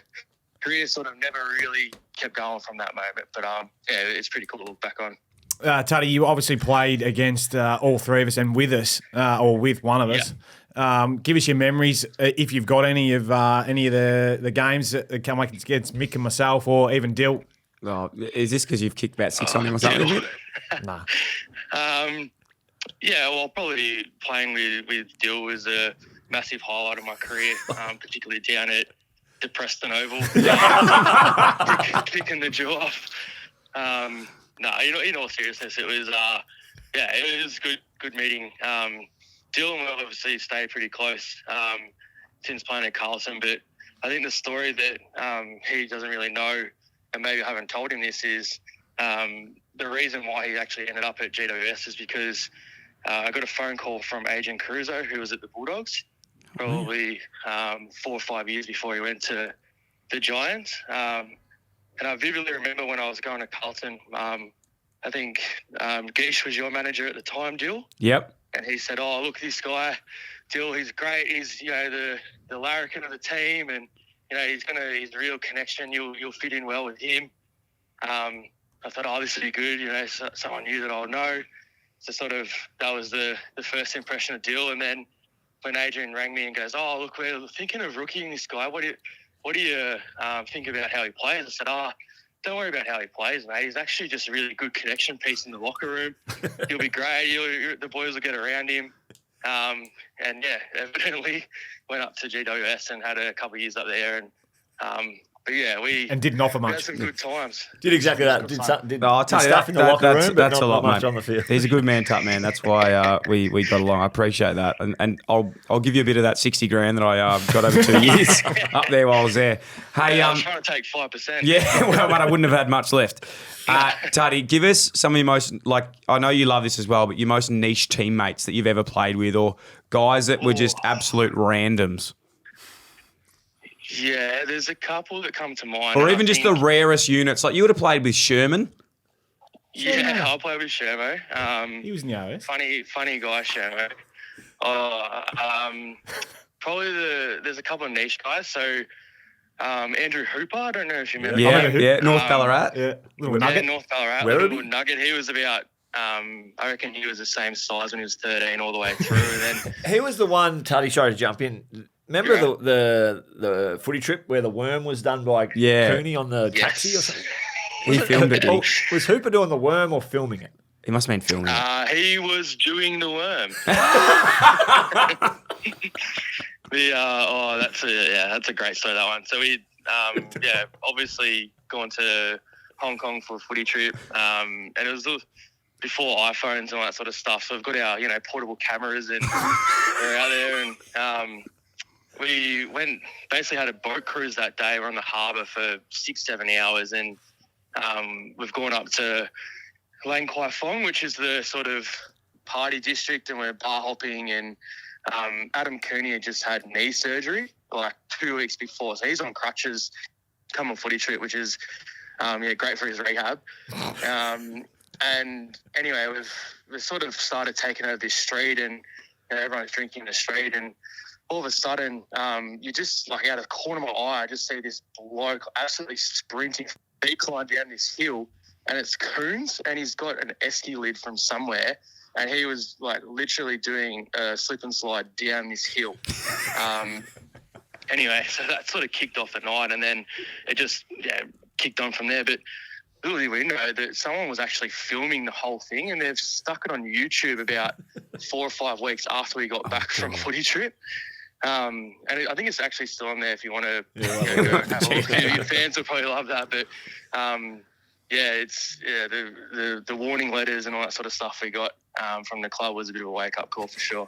career sort of never really kept going from that moment. But it's pretty cool to look back on. Tutty, you obviously played against all three of us and with us, or with one of us. Give us your memories, if you've got any of the games that come against Mick and myself, or even Dyl. Oh, is this because you've kicked about 6 on him or something? Nah. Probably playing with Dyl was a massive highlight of my career, particularly down at the Preston Oval, kicking the jaw off. In all seriousness, it was it was good meeting. Dylan will obviously stay pretty close since playing at Carlton, but I think the story that he doesn't really know, and maybe I haven't told him this, is the reason why he actually ended up at GWS is because I got a phone call from Agent Caruso, who was at the Bulldogs, probably 4 or 5 years before he went to the Giants. And I vividly remember when I was going to Carlton, I think Geesh was your manager at the time, Dyl. Yep. And he said, oh, look, this guy, Dyl, he's great. He's, the larrikin of the team, and, he's a real connection. You'll fit in well with him. I thought, oh, this would be good. Someone new that I'll know. So that was the first impression of Dyl. And then when Adrian rang me and goes, oh, look, we're thinking of rookieing this guy. What do you think about how he plays? I said, don't worry about how he plays, mate. He's actually just a really good connection piece in the locker room. He'll be great. The boys will get around him. Evidently went up to GWS and had a couple of years up there. And didn't offer much. We had some good times. Did exactly that. Did I'll tell you stuff in the locker room, but that's not a lot, much mate. on the field. He's a good man, Tutt, man. That's why we got along. I appreciate that, and I'll give you a bit of that 60 grand that I got over 2 years up there while I was there. Hey, I was trying to take 5%. Yeah, well, but I wouldn't have had much left. Tutty, give us some of your most, I know you love this as well, but your most niche teammates that you've ever played with, or guys that were just absolute randoms. Yeah, there's a couple that come to mind. Or even just the rarest units. Like you would have played with Sherman. Yeah, I played with Shermo. He was in the OS. Funny guy, Shermo. Probably there's a couple of niche guys. So Andrew Hooper, I don't know if you remember. Yeah, North Ballarat. Yeah, little nugget. North Ballarat. Little nugget. He was about, I reckon he was the same size when he was 13 all the way through. And then He was the one, Tutty, sorry to jump in. Remember the footy trip where the worm was done by Cooney on the taxi or something? He filmed it. Was Hooper doing the worm or filming it? He must have been filming it. He was doing the worm. That's a great story, that one. So we, obviously gone to Hong Kong for a footy trip, and it was before iPhones and all that sort of stuff. So we've got our, portable cameras and we're out there and we basically had a boat cruise that day. We're on the harbour for 6-7 hours and we've gone up to Lang Kwai Fong, which is the sort of party district, and we're bar hopping and Adam Cooney had just had knee surgery like 2 weeks before. So he's on crutches, come on footy trip, which is great for his rehab. And anyway, we've sort of started taking over this street and everyone's drinking in the street and all of a sudden, you just, like out of the corner of my eye, I just see this bloke absolutely sprinting decline down this hill, and it's Coons, and he's got an esky lid from somewhere, and he was like literally doing a slip and slide down this hill. Anyway, so that sort of kicked off the night, and then it just kicked on from there. But little we know that someone was actually filming the whole thing, and they've stuck it on YouTube about 4 or 5 weeks after we got back from footy trip. And I think it's actually still on there if you want to go have a look. Your fans will probably love that. But the warning letters and all that sort of stuff we got from the club was a bit of a wake up call for sure.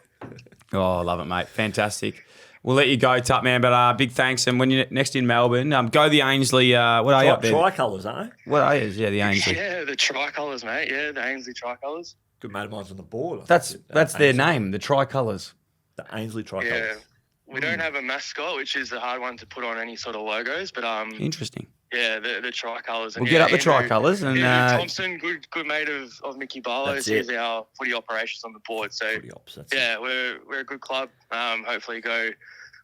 Oh, I love it, mate. Fantastic. We'll let you go, Tutt, man, but big thanks. And when you're next in Melbourne, go the Ainsley. What are you up there? Tricolours, aren't they? What are you? Yeah, the Ainsley. Yeah, the Tricolours, mate. Yeah, the Ainsley Tricolours. Good mate of mine's on the board. That's their name, the Tricolours. The Ainsley Tricolours. Yeah. We don't have a mascot, which is a hard one to put on any sort of logos, but interesting. Yeah, the tricolours. We'll get up the tricolours and Andrew Thompson, good mate of Mickey Barlow's. He's our footy operations on the board. So we're a good club. Hopefully go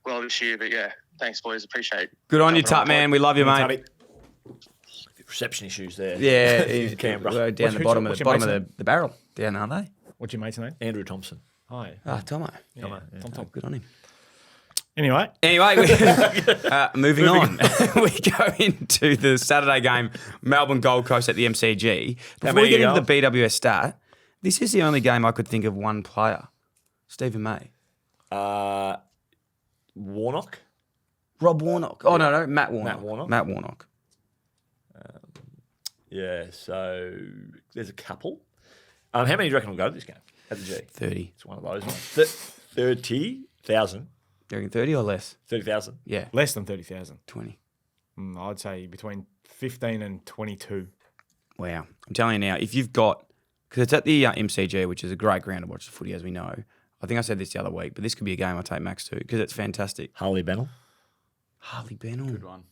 well this year. But yeah, thanks boys, appreciate it. Good on you, Tutt, man. We love you, mate. Reception issues there. Yeah, in Canberra. We're down the bottom of the barrel. Down, aren't they? What's your mate's name? Andrew Thompson. Hi. Tomo. Yeah. Tom. Good on him. Anyway, moving on. We go into the Saturday game, Melbourne Gold Coast at the MCG. Before we get into the BWS stat, this is the only game I could think of one player, Stephen May. Warnock? Rob Warnock. Oh, no, Matt Warnock. Matt Warnock. So there's a couple. How many do you reckon will go to this game at the G? 30. It's one of those ones. 30,000. You reckon 30 or less? 30,000. Yeah. Less than 30,000. 20. I'd say between 15 and 22. Wow. I'm telling you now, if you've got, because it's at the MCG, which is a great ground to watch the footy, as we know. I think I said this the other week, but this could be a game I take Max to because it's fantastic. Harley Bennell. Good one.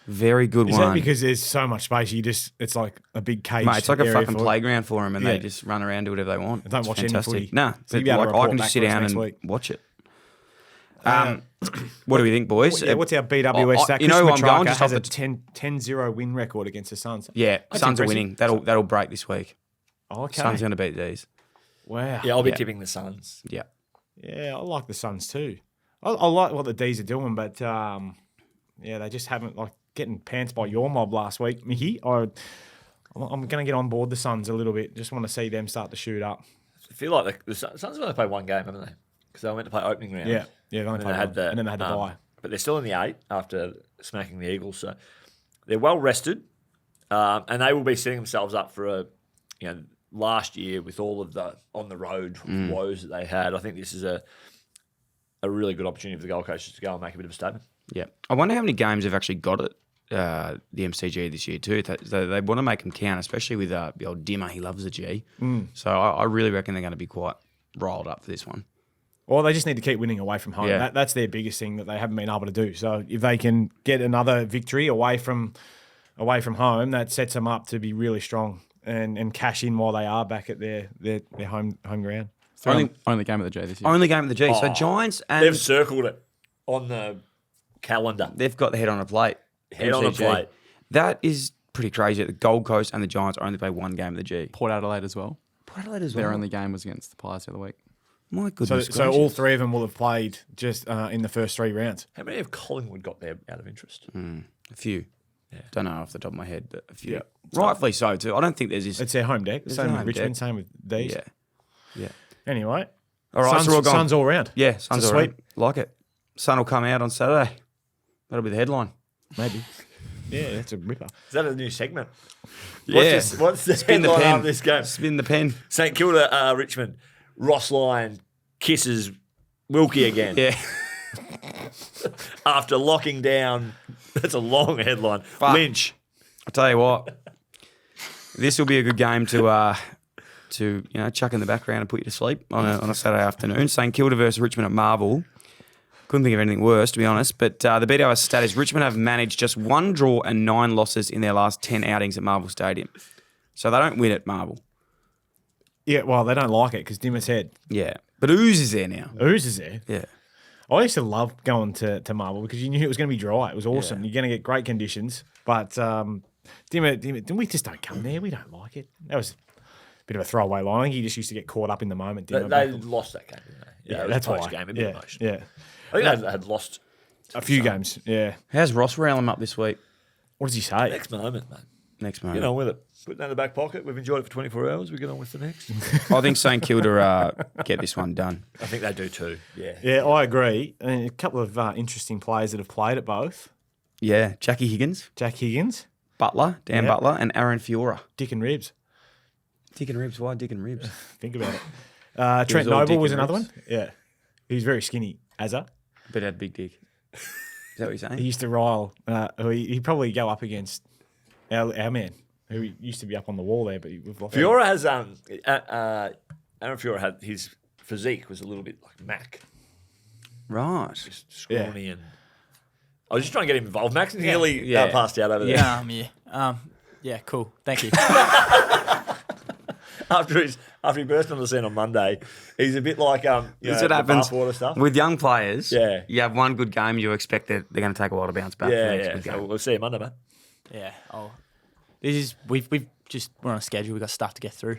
Very good one. Is that because there's so much space? It's like a big cage. Mate, it's like a fucking playground for them, and they just run around, do whatever they want. Don't watch any footy. Nah, so I can just sit down and watch it. What do we think, boys? What's our BWS stack? You know who I'm going? Just has a 10-0 win record against the Suns. Yeah, Suns are winning. That'll break this week. Okay. Suns are going to beat these. Wow. Yeah, I'll be tipping the Suns. Yeah. Yeah, I like the Suns too. I like what the D's are doing, but they just haven't getting pants by your mob last week, Mickey. I'm going to get on board the Suns a little bit. Just want to see them start to shoot up. I feel like the Suns have only played one game, haven't they? Because they were meant to play opening round. Yeah, they only played one. And then they had to bye. But they're still in the 8 after smacking the Eagles, so they're well rested, and they will be setting themselves up for last year with all of the on the road woes that they had. I think this is a really good opportunity for the Gold Coast to go and make a bit of a statement. Yeah, I wonder how many games they've actually got at the MCG this year too. They want to make them count, especially with the old Dimmer. He loves the G. So I really reckon they're going to be quite riled up for this one. Well, they just need to keep winning away from home. Yeah. That's their biggest thing that they haven't been able to do. So if they can get another victory away from home, that sets them up to be really strong and cash in while they are back at their home ground. Only game of the G this year. Only game of the G. So Giants and they've circled it on the calendar. They've got the head on a plate. Head on a plate. That is pretty crazy. The Gold Coast and the Giants only play one game of the G. Port Adelaide as well. Their only game was against the Pies the other week. My goodness. So all three of them will have played just in the first 3 rounds. How many have Collingwood got there out of interest? A few. Yeah. Don't know off the top of my head, but a few. Yeah. Rightfully so too. I don't think there's this. It's their home deck. Same with Richmond. Same with these. Yeah. Anyway. All right. Suns all round. Yeah. Suns all round. Like it. Sun will come out on Saturday. That'll be the headline. Maybe. Yeah, that's a ripper. Is that a new segment? Yeah. What's the Spin the headline pen. of this game? Spin the pen. St Kilda, Richmond. Ross Lyon kisses Wilkie again. Yeah. After locking down, that's a long headline. Fuck. Lynch. I'll tell you what, this will be a good game to chuck in the background and put you to sleep on a Saturday afternoon. St Kilda versus Richmond at Marvel. Couldn't think of anything worse, to be honest. But the BWS stat is Richmond have managed just 1 draw and 9 losses in their last 10 outings at Marvel Stadium. So they don't win at Marvel. Yeah, well, they don't like it because Dimmer's head. Yeah. But Ooze is there now. Ooze is there. Yeah. I used to love going to Marvel because you knew it was going to be dry. It was awesome. You're going to get great conditions. But Dimmer, we just don't come there. We don't like it. That was a bit of a throwaway line. I think he just used to get caught up in the moment. Dimmer. They lost that game, didn't they? Yeah, it was that's a why. close game. A bit emotional. Yeah. I think they had lost A few games, yeah. How's Ross railing up this week? What does he say? Next moment, mate. Next moment. Get on with it. Put that in the back pocket. We've enjoyed it for 24 hours. We get on with the next. I think St Kilda get this one done. I think they do too. Yeah. Yeah, I agree. And a couple of interesting players that have played at both. Yeah, Jackie Higgins, Jack Higgins, Dan Yep. Butler, and Aaron Fiora. Dick and Ribs. Dick and Ribs, why Dick and Ribs? Think about it. Trent all Noble Dick was and another Ribs. one. Yeah. He was very skinny, Azza. But had big dick. Is that what you're saying? He used to rile. He'd probably go up against our man, who used to be up on the wall there, but we've lost him. Fiora has Aaron Fiora had his physique was a little bit like Mac, Right. just scrawny and. I was just trying to get him involved. Max nearly passed out over there. Yeah, cool. Thank you. After he burst on the scene on Monday, he's a bit like That's what the happens bathwater stuff. with young players. Yeah. You have one good game, you expect that they're going to take a while to bounce back. for the next Yeah. good So game. we'll see you Monday, man. Yeah. We're on a schedule. We've got stuff to get through.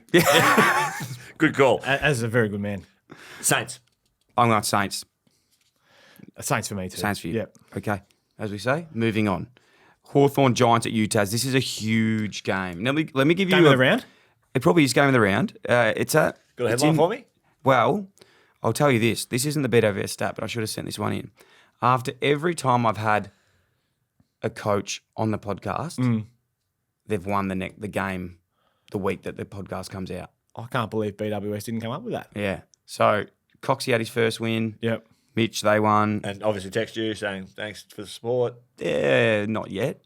Good call. As a very good man. Saints. I'm going Saints. Saints for me too. Saints for you. Yep. Okay. As we say, moving on. Hawthorn Giants at Utah's. This is a huge game. Now, let me give you Game of the round? It probably is game of the round. It's a Got a it's headline for me? Well, I'll tell you this. This isn't the BWS stat, but I should have sent this one in. After every time I've had a coach on the podcast, they've won the game the week that the podcast comes out. I can't believe BWS didn't come up with that. Yeah. So Coxie had his first win. Yep. Mitch, they won. And obviously text you saying thanks for the support. Yeah, not yet.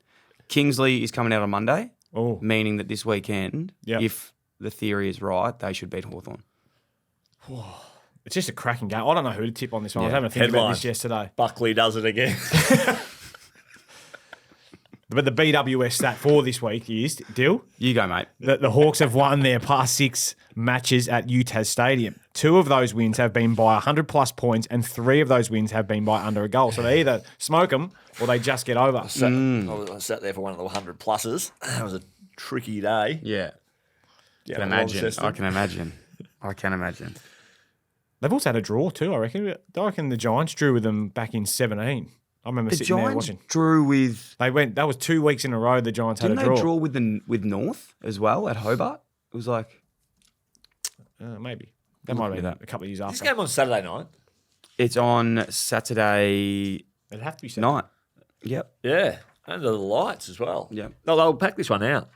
Kingsley is coming out on Monday, Oh, meaning that this weekend, Yep. if the theory is right, they should beat Hawthorn. it's just a cracking game. I don't know who to tip on this one. I was Yeah. having to think about Headline. this yesterday. Buckley does it again. But the BWS stat for this week is, Dill, You go, mate. the Hawks have won their past 6 matches at Utah's Stadium. 2 of those wins have been by 100-plus points, and 3 of those wins have been by under a goal. So they either smoke them or they just get over. I sat there for one of the 100 pluses. It was a tricky day. Yeah. Yeah, I can imagine. I can imagine. They've also had a draw too, I reckon. I reckon the Giants drew with them back in 17. I remember The sitting there Giants watching. drew with. That was 2 weeks in a row the Giants Didn't had a they draw. draw with North as well at Hobart? It was like Maybe. That might have been that. a couple of years This after. game on Saturday night. it's on Saturday It'd have to be said. night. Yep. Yeah. Under the lights as well. Yep. No, they'll pack this one out.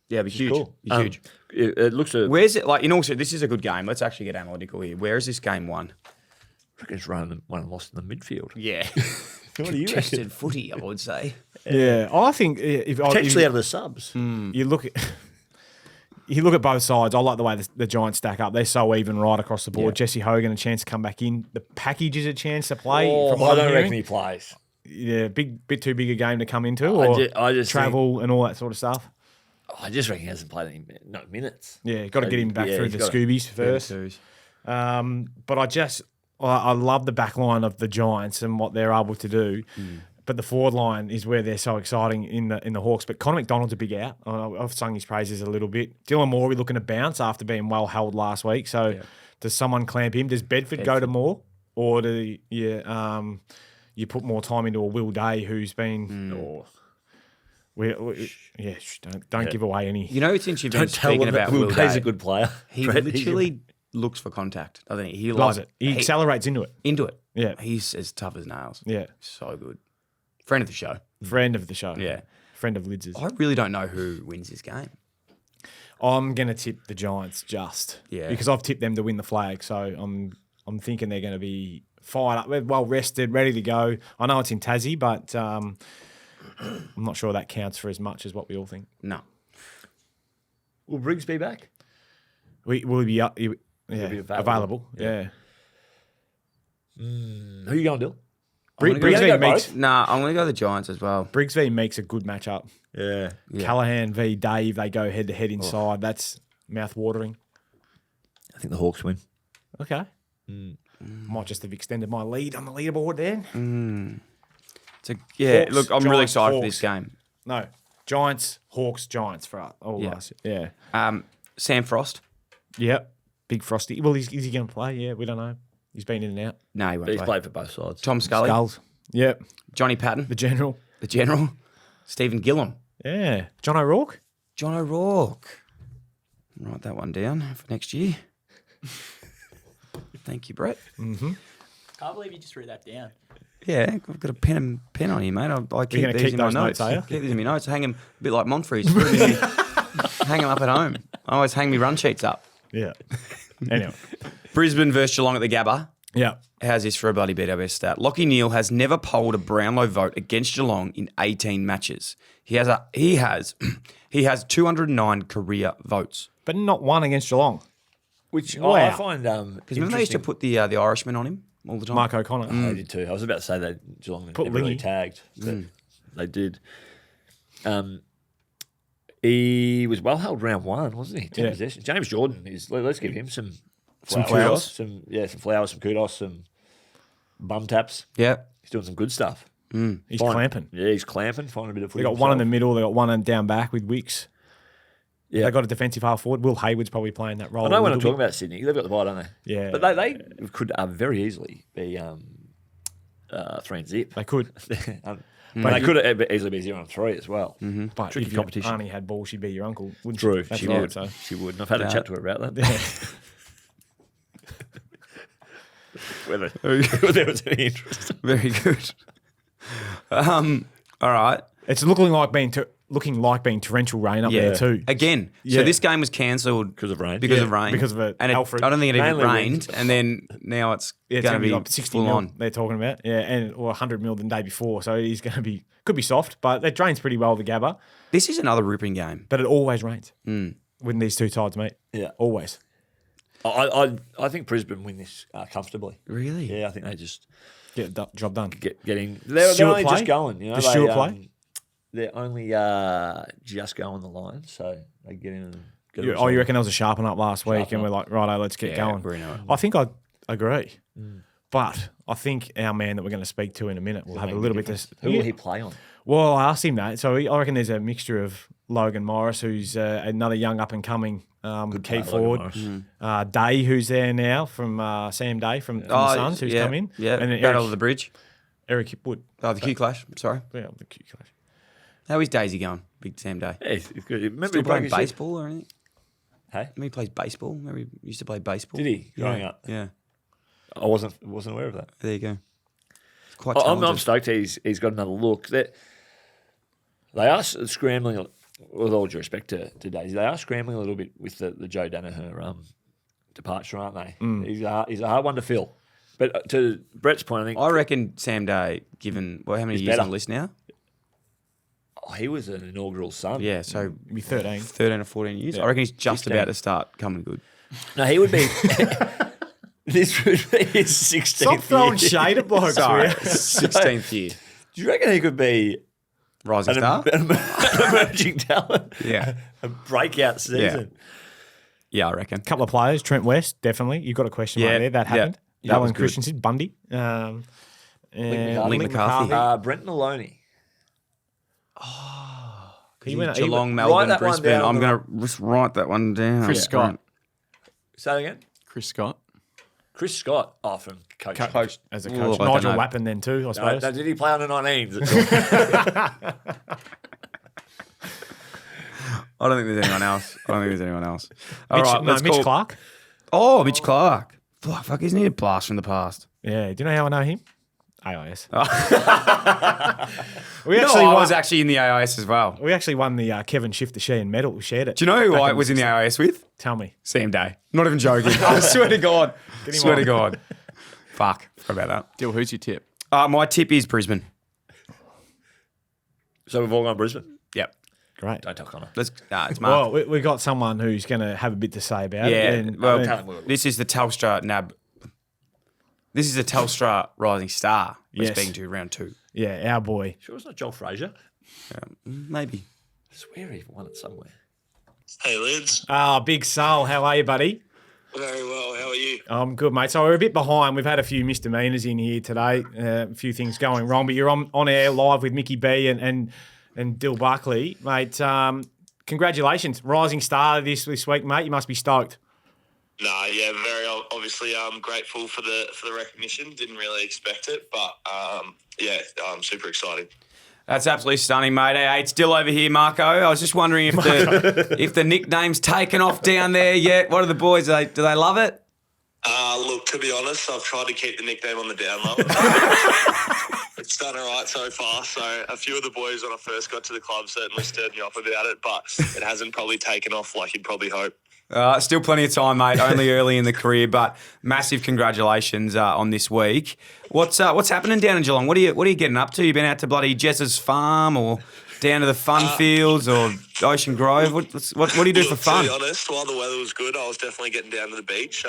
Yeah, it'd be huge. Cool. Be huge. It looks a. Where's it like? Also, this is a good game. Let's actually get analytical here. Where is this game won? I reckon it's won and lost in the midfield. Yeah. What do you reckon? Contested footy, I would say. Yeah, I think if Potentially out of the subs. you look at both sides. I like the way the Giants stack up. They're so even right across the board. Yeah. Jesse Hogan a chance to come back in. The package is a chance to play. Oh, from I what I'm don't hearing. reckon he plays. Yeah, bit too big a game to come into, or I just travel and all that sort of stuff. I just reckon he hasn't played any minutes. Yeah, got to get him back Yeah, through he's the gotta- Scoobies first. But I love the back line of the Giants and what they're able to do. But the forward line is where they're so exciting in the Hawks. But Connor McDonald's a big out. I've sung his praises a little bit. Dylan Moore, we're looking to bounce after being well held last week. So does someone clamp him? Does Bedford go to Moore? Or do you put more time into a Will Day who's been... Don't give away any... You know, it's interesting Don't tell speaking him about that Will Pay's Day. a good player. He Brett, literally looks for contact, doesn't he? He Loves it. He accelerates into it. into it. Yeah. He's as tough as nails. Yeah. So good. Friend of the show. Friend of the show. Yeah. friend of Lids's. I really don't know who wins this game. I'm going to tip the Giants because I've tipped them to win the flag. So I'm thinking they're going to be fired up, well rested, ready to go. I know it's in Tassie, but I'm not sure that counts for as much as what we all think. No. Will Briggs be back? Will he be up? be Available. Yeah. Who are you going, Dill? Briggs v Meeks. Nah, I'm going to go the Giants as well. Briggs v Meeks a good matchup. Yeah. Callahan v Dave, they go head to head inside. That's mouth watering. I think the Hawks win. Okay. Might just have extended my lead on the leaderboard there. Hawks, look, I'm really excited for this game. No, Giants, Hawks, Giants for all of us. Yeah. Sam Frost. Yep. Big Frosty. Well, is he going to play? Yeah, we don't know. He's been in and out. No, he won't He's play. played for both sides. Tom Scully. Skulls. Yep. Johnny Patton. The General. The General. Stephen Gillum. Yeah. John O'Rourke. John O'Rourke. Write that one down for next year. Thank you, Brett. Mm-hmm. Can't believe you just wrew that down. Yeah, I've got a pen on here, mate. I keep gonna these keep in my those notes. notes, are you? Keep these in my notes. I hang them a bit like Monfreys. Hang them up at home. I always hang my run sheets up. Yeah. Anyway. Brisbane versus Geelong at the Gabba. Yeah. How's this for a bloody BWS stat? Lachie Neale has never polled a Brownlow vote against Geelong in 18 matches. He has 209 career votes. But not one against Geelong. Which Wow. I find Because remember they used to put the Irishman on him all the time? Mark O'Connor. I did too. I was about to say that Geelong Put never really Lingy. tagged, but they did. He was well held round one, wasn't he? 10 possessions. James Jordan is. Let's give him some flowers. some flowers, some kudos, some bum taps. Yeah. He's doing some good stuff. He's clamping. Yeah, he's clamping. Finding a bit of They footy. got one in the middle. They got one down back with Wicks. Yeah. They got a defensive half forward. Will Hayward's probably playing that role. I know a when I'm little talking bit. about Sydney, they've got the bye, don't they? Yeah. But they could very easily be 3-0. They could. But they could easily be 0-3 as well. But Tricky if your competition. Auntie had ball, she'd be your uncle, wouldn't True, she? That's she right, would. so. She would. And I've had a chat to her about that. Whether there was any interest. Very good. All right. It's looking like being torrential rain up there too. Again, Yeah. so this game was cancelled Because of rain. Because of rain. because of and Alfred. I don't think it even Mainly rained. And then now it's Yeah, it's going to be like 60 full mil on. they're talking about. Yeah, and or 100 mil the day before. So he's going to be could be soft, but it drains pretty well the Gabba. This is another ripping game. But it always rains with these two sides, mate. Yeah. Always. I think Brisbane win this comfortably. Really? Yeah, I think they just Get the job done. get in. They're Stewart only play? just going. You know, Does Stewart play? They're only just going the line, so they get in and get You reckon there was a sharpen up last week and we're like, righto, let's get going. Bruno. I think I agree. But I think our man that we're going to speak to in a minute will have a little bit to... Who will he play on? Well, I asked him that. So I reckon there's a mixture of Logan Morris, who's another young up-and-coming key forward. Day, who's there now, from Sam Day from the Suns, who's come in. Yeah, And then Battle of the Bridge. Eric Wood. Oh, the Q Clash. Sorry. Yeah, the Q Clash. How is Daisy going? Big Sam Day. Yeah, he's good. Remember Still he broke playing his hip? baseball or anything? Hey? Remember he plays baseball? Remember he used to play baseball? Did he growing up? Yeah. I wasn't aware of that. There you go. It's quite I'm talented. stoked he's got another look. They are scrambling, with all due respect to Daisy, they are scrambling a little bit with the Joe Danaher departure, aren't they? He's a hard one to fill. But to Brett's point, I think I reckon Sam Day, given how many He's years better. on the list now? he was an inaugural son. Yeah, so Be 13. 13 or 14 years. Yeah. I reckon he's just 16. about to start coming good. No, he would be. This would be his 16th Stop throwing year. shade at blokes, will you? 16th year. Do you reckon he could be Rising star? an emerging talent? Yeah. A breakout season. Yeah, I reckon. Couple of players, Trent West, definitely. You've got a question mark there. That happened. Yeah, that was Alan good. Christensen, Bundy. And Link McCarthy. Brent Maloney. He went- Geelong, he write Melbourne, that one Brisbane. down. I'm going to just write that one down. Chris Scott. Say that again. Chris Scott. Chris Scott. Oh, from coach. Coach. as a Ooh, coach. I don't Nigel know. Lappin then too, I No, suppose. did he play under 19s? I don't think there's anyone else. All Mitch, right, no, let's Mitch call. Clark. Oh, Mitch Clark. Fuck, isn't he a blast from the past? Yeah. Do you know how I know him? AIS. Oh. We No, actually I won, was actually in the AIS as well. we actually won the Kevin Shifter Sheehan medal. We shared it. Do you know who Back I in was in the AIS with? Tell me. Sam Day. Not even joking. I swear to God. Get him Swear on. to God. Fuck. Forgot about Dill, who's your tip? that. My tip is Brisbane. So we've all gone Brisbane. Yep. Great. Don't tell Connor. It's Mark. Well, we got someone who's going to have a bit to say about Yeah. it. And, Well, Tell him what it this is the Telstra NAB. This is the Telstra Rising Star we're Yes. speaking to round 2. yeah, our boy. Sure, it's not Joel Frazier. Maybe. I swear he won it somewhere. Hey, Lids. Big Soul. How are you, buddy? Very well. How are you? I'm good, mate. So we're a bit behind. We've had a few misdemeanors in here today, a few things going wrong, but you're on air live with Mickey B and Dill Buckley. Mate, congratulations. Rising Star this week, mate. You must be stoked. No, yeah, very obviously. I'm grateful for the recognition. Didn't really expect it, but yeah, I'm super excited. That's absolutely stunning, mate. Hey, it's Dill over here, Marco. I was just wondering if the nickname's taken off down there yet. What are the boys? Do they love it? Look, to be honest, I've tried to keep the nickname on the down low. It's done all right so far. So a few of the boys when I first got to the club certainly stirred me up about it, but it hasn't probably taken off like you'd probably hope. Still plenty of time, mate. Only early in the career, but massive congratulations on this week. What's happening down in Geelong? What are you getting up to? You been out to bloody Jess's farm or down to the fun fields or Ocean Grove? What do you do for fun? To be honest, while the weather was good, I was definitely getting down to the beach.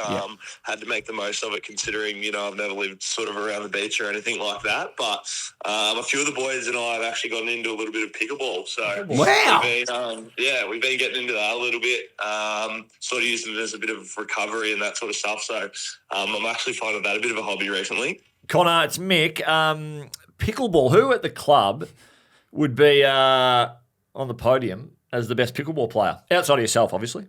Had to make the most of it considering, I've never lived sort of around the beach or anything like that. But a few of the boys and I have actually gotten into a little bit of pickleball. So Wow. we've been getting into that a little bit, sort of using it as a bit of recovery and that sort of stuff. So I'm actually finding that a bit of a hobby recently. Connor, it's Mick. Pickleball. Who at the club would be on the podium as the best pickleball player? Outside of yourself, obviously.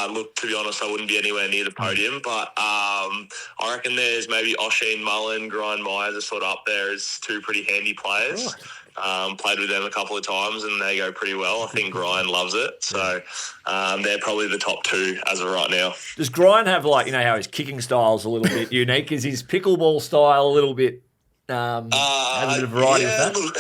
Look, to be honest, I wouldn't be anywhere near the podium, but I reckon there's maybe Osheen Mullen, Grind Myers are sort of up there as two pretty handy players. Played with them a couple of times and they go pretty well. I think Grind loves it. So they're probably the top two as of right now. Does Grind have how his kicking style's a little bit unique? Is his pickleball style a little bit have a bit of variety with that? Look,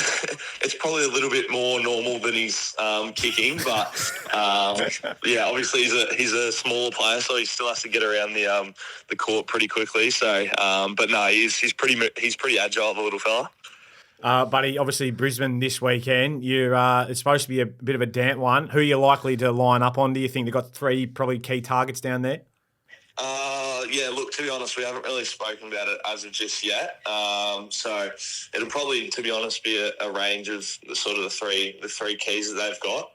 it's probably a little bit more normal than his kicking, but obviously he's a smaller player, so he still has to get around the court pretty quickly. So, but no, he's pretty agile, the little fella. Buddy, obviously Brisbane this weekend. It's supposed to be a bit of a damp one. Who are you likely to line up on? Do you think they've got 3 probably key targets down there? Look, to be honest, we haven't really spoken about it as of just yet. So it'll probably, to be honest, be a range of the three keys that they've got.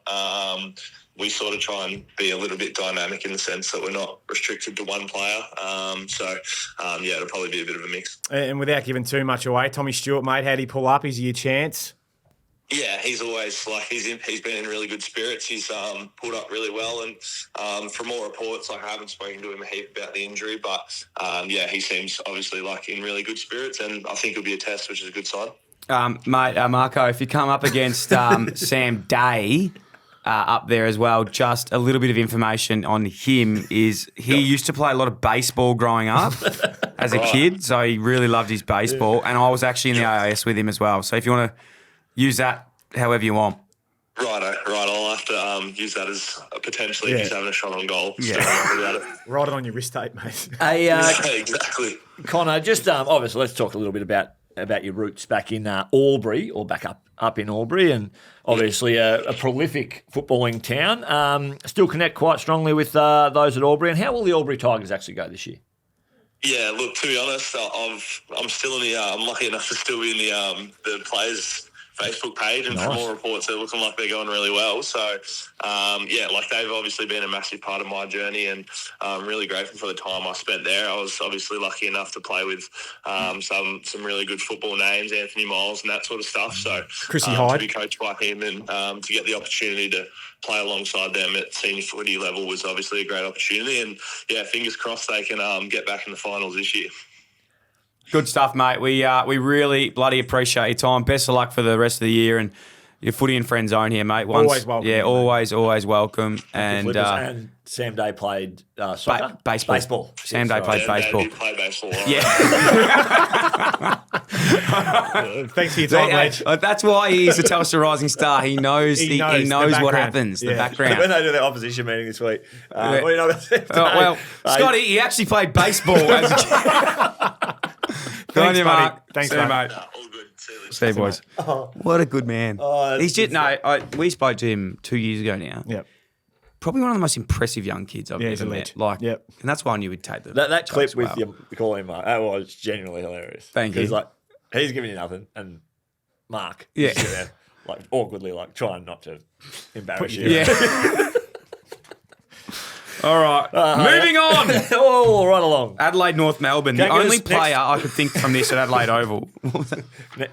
We sort of try and be a little bit dynamic in the sense that we're not restricted to one player. It'll probably be a bit of a mix. And without giving too much away, Tommy Stewart, mate, how'd he pull up? Is he a chance? Yeah, he's always he's been in really good spirits. He's pulled up really well, and from all reports, I haven't spoken to him a heap about the injury, but he seems obviously in really good spirits, and I think it'll be a test, which is a good sign. Mate, Marco, if you come up against Sam Day up there as well, just a little bit of information on him is he used to play a lot of baseball growing up as a kid, so he really loved his baseball, and I was actually in the AIS with him as well. So if you want to use that however you want. Right. I'll have to use that as potentially if he's having a shot on goal. Yeah. Write it on your wrist tape, mate. Exactly. Connor, just obviously let's talk a little bit about your roots back in Albury or back up in Albury, and obviously a prolific footballing town. Still connect quite strongly with those at Albury. And how will the Albury Tigers actually go this year? Yeah, look, to be honest, I'm still in I'm lucky enough to still be in the players' Facebook page, and from all reports, they're looking like they're going really well. So, they've obviously been a massive part of my journey, and I'm really grateful for the time I spent there. I was obviously lucky enough to play with some really good football names, Anthony Miles and that sort of stuff. So, Chrissy Hyde. to be coached by him and to get the opportunity to play alongside them at senior footy level was obviously a great opportunity. And, fingers crossed they can get back in the finals this year. Good stuff, mate. We really bloody appreciate your time. Best of luck for the rest of the year, and Your footy and friend zone here, mate. Always welcome, Yeah, mate. always welcome. And And Sam Day played soccer? baseball. Sam Day Sorry. played baseball. Did play baseball. Yeah. Thanks for your time, Ledge. That's why he's a Telstra Rising Star. He knows, He he knows knows the what background. happens, the Yeah. background. When they do their opposition meeting this week, what do you know about Sam Day? Well, Scotty, he actually played baseball as a kid. Good on you, buddy. Mark. Thanks, See you, mate. All good. See you later. See you, boys. What a good man. that's He's just we spoke to him 2 years ago now. Yep. Probably one of the most impressive young kids I've he's ever a met. legend. Yep. And that's why I knew we'd take the That clip jokes with well. you calling him Mark, that was genuinely hilarious. Thank you. He's like, he's giving you nothing, and Mark, Yeah. is sitting there, like awkwardly, like trying not to embarrass you. Yeah. All right. Moving on. Oh, right along. Adelaide, North Melbourne. The Kangas only next. player I could think from this at Adelaide Oval.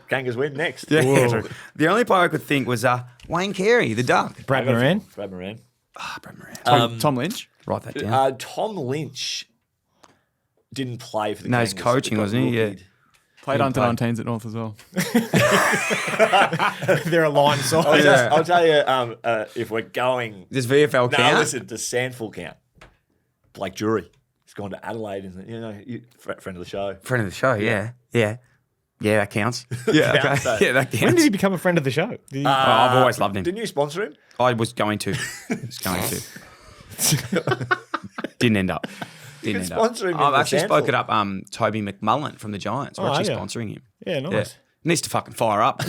Kangas win next. Yeah. Whoa. The only player I could think was Wayne Carey, the Duck. Brad Moran. Brad Moran. Brad Moran. Tom Lynch. Write that down. Tom Lynch didn't play for the No, he's Kangas. coaching, Got wasn't he? Yeah. rookied. Played under play. 19s at North as well. They're a line side. I'll tell you, if we're going... Does VFL No, count? listen, does Sandful count? Blake Jury. He's gone to Adelaide, and friend of the show. Friend of the show, yeah. Yeah, that counts. Yeah, Counts, okay. so- Yeah, that When counts. did he become a friend of the show? Did he- I've always loved him. Didn't you sponsor him? I was going to. Didn't end up. Didn't end up. sponsor him in I've the actually Sandful. spoken up Toby McMullen from the Giants. We're Oh, actually yeah. sponsoring him. Yeah, nice. Needs to fucking fire up.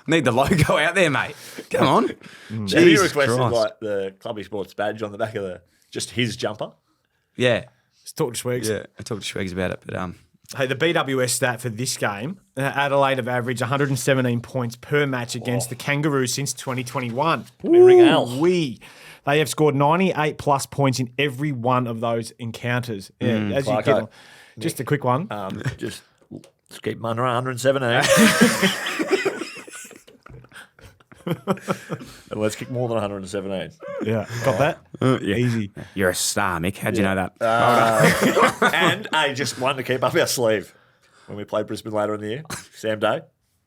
Need the logo out there, mate. Come on. Have you Jesus requested Christ. like the Clubby Sports badge on the back of just his jumper? Yeah. Let's talk to Swags. Yeah. I talked to Schwegs about it, but Hey, the BWS stat for this game, Adelaide have averaged 117 points per match against the Kangaroos since 2021. Ring Al. They have scored 98 plus points in every one of those encounters. Yeah, as you Clarko. get on. Just a quick one. Just keep him under 117. And let's kick more than 117. Yeah, got that? yeah. Easy. You're a star, Mick. How'd you know that? And just one to keep up our sleeve. When we play Brisbane later in the year, Sam Day,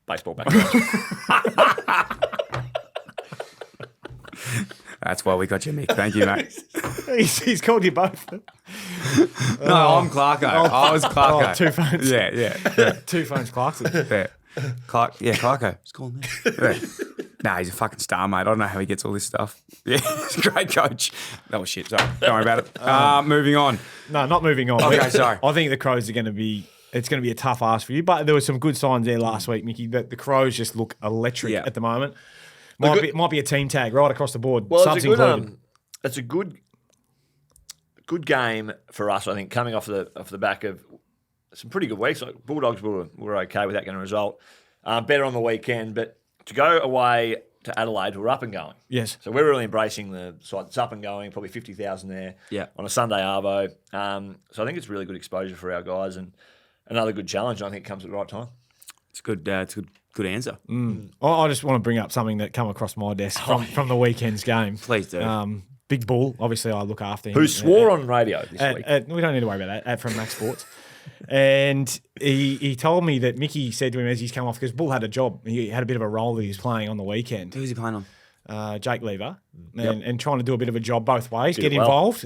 baseball background. That's why we got you, Mick. Thank you, mate. He's called you both. No, I'm Clarko. I was Clarko. Oh, two phones. Yeah. Two phones, Clarkson. Yeah. Clarko. It's called me. Yeah. Nah, he's a fucking star, mate. I don't know how he gets all this stuff. Yeah, he's a great coach. That was shit. Sorry. Don't worry about it. Moving on. No, not moving on. Okay, sorry. I think the Crows are going to be. It's going to be a tough ask for you, but there were some good signs there last week, Mickey. That the Crows just look electric Yeah. at the moment. Might be a team tag right across the board. Well, Subs included. it's a good game for us. I think coming off the back of some pretty good weeks. Like Bulldogs were okay without getting a result. Better on the weekend, but to go away to Adelaide, who are up and going. Yes. So we're really embracing the side that's up and going. Probably 50,000 there. Yeah. On a Sunday arvo. So I think it's really good exposure for our guys and another good challenge. I think it comes at the right time. It's good. It's a good answer. I just want to bring up something that come across my desk from the weekend's game. Please do. Big Bull, obviously I look after him. Who swore on radio this week? We don't need to worry about that. From Max Sports. And he told me that Mickey said to him as he's come off, because Bull had a job. He had a bit of a role that he was playing on the weekend. Who's he playing on? Jake Lever, and trying to do a bit of a job both ways, Did get it well. involved,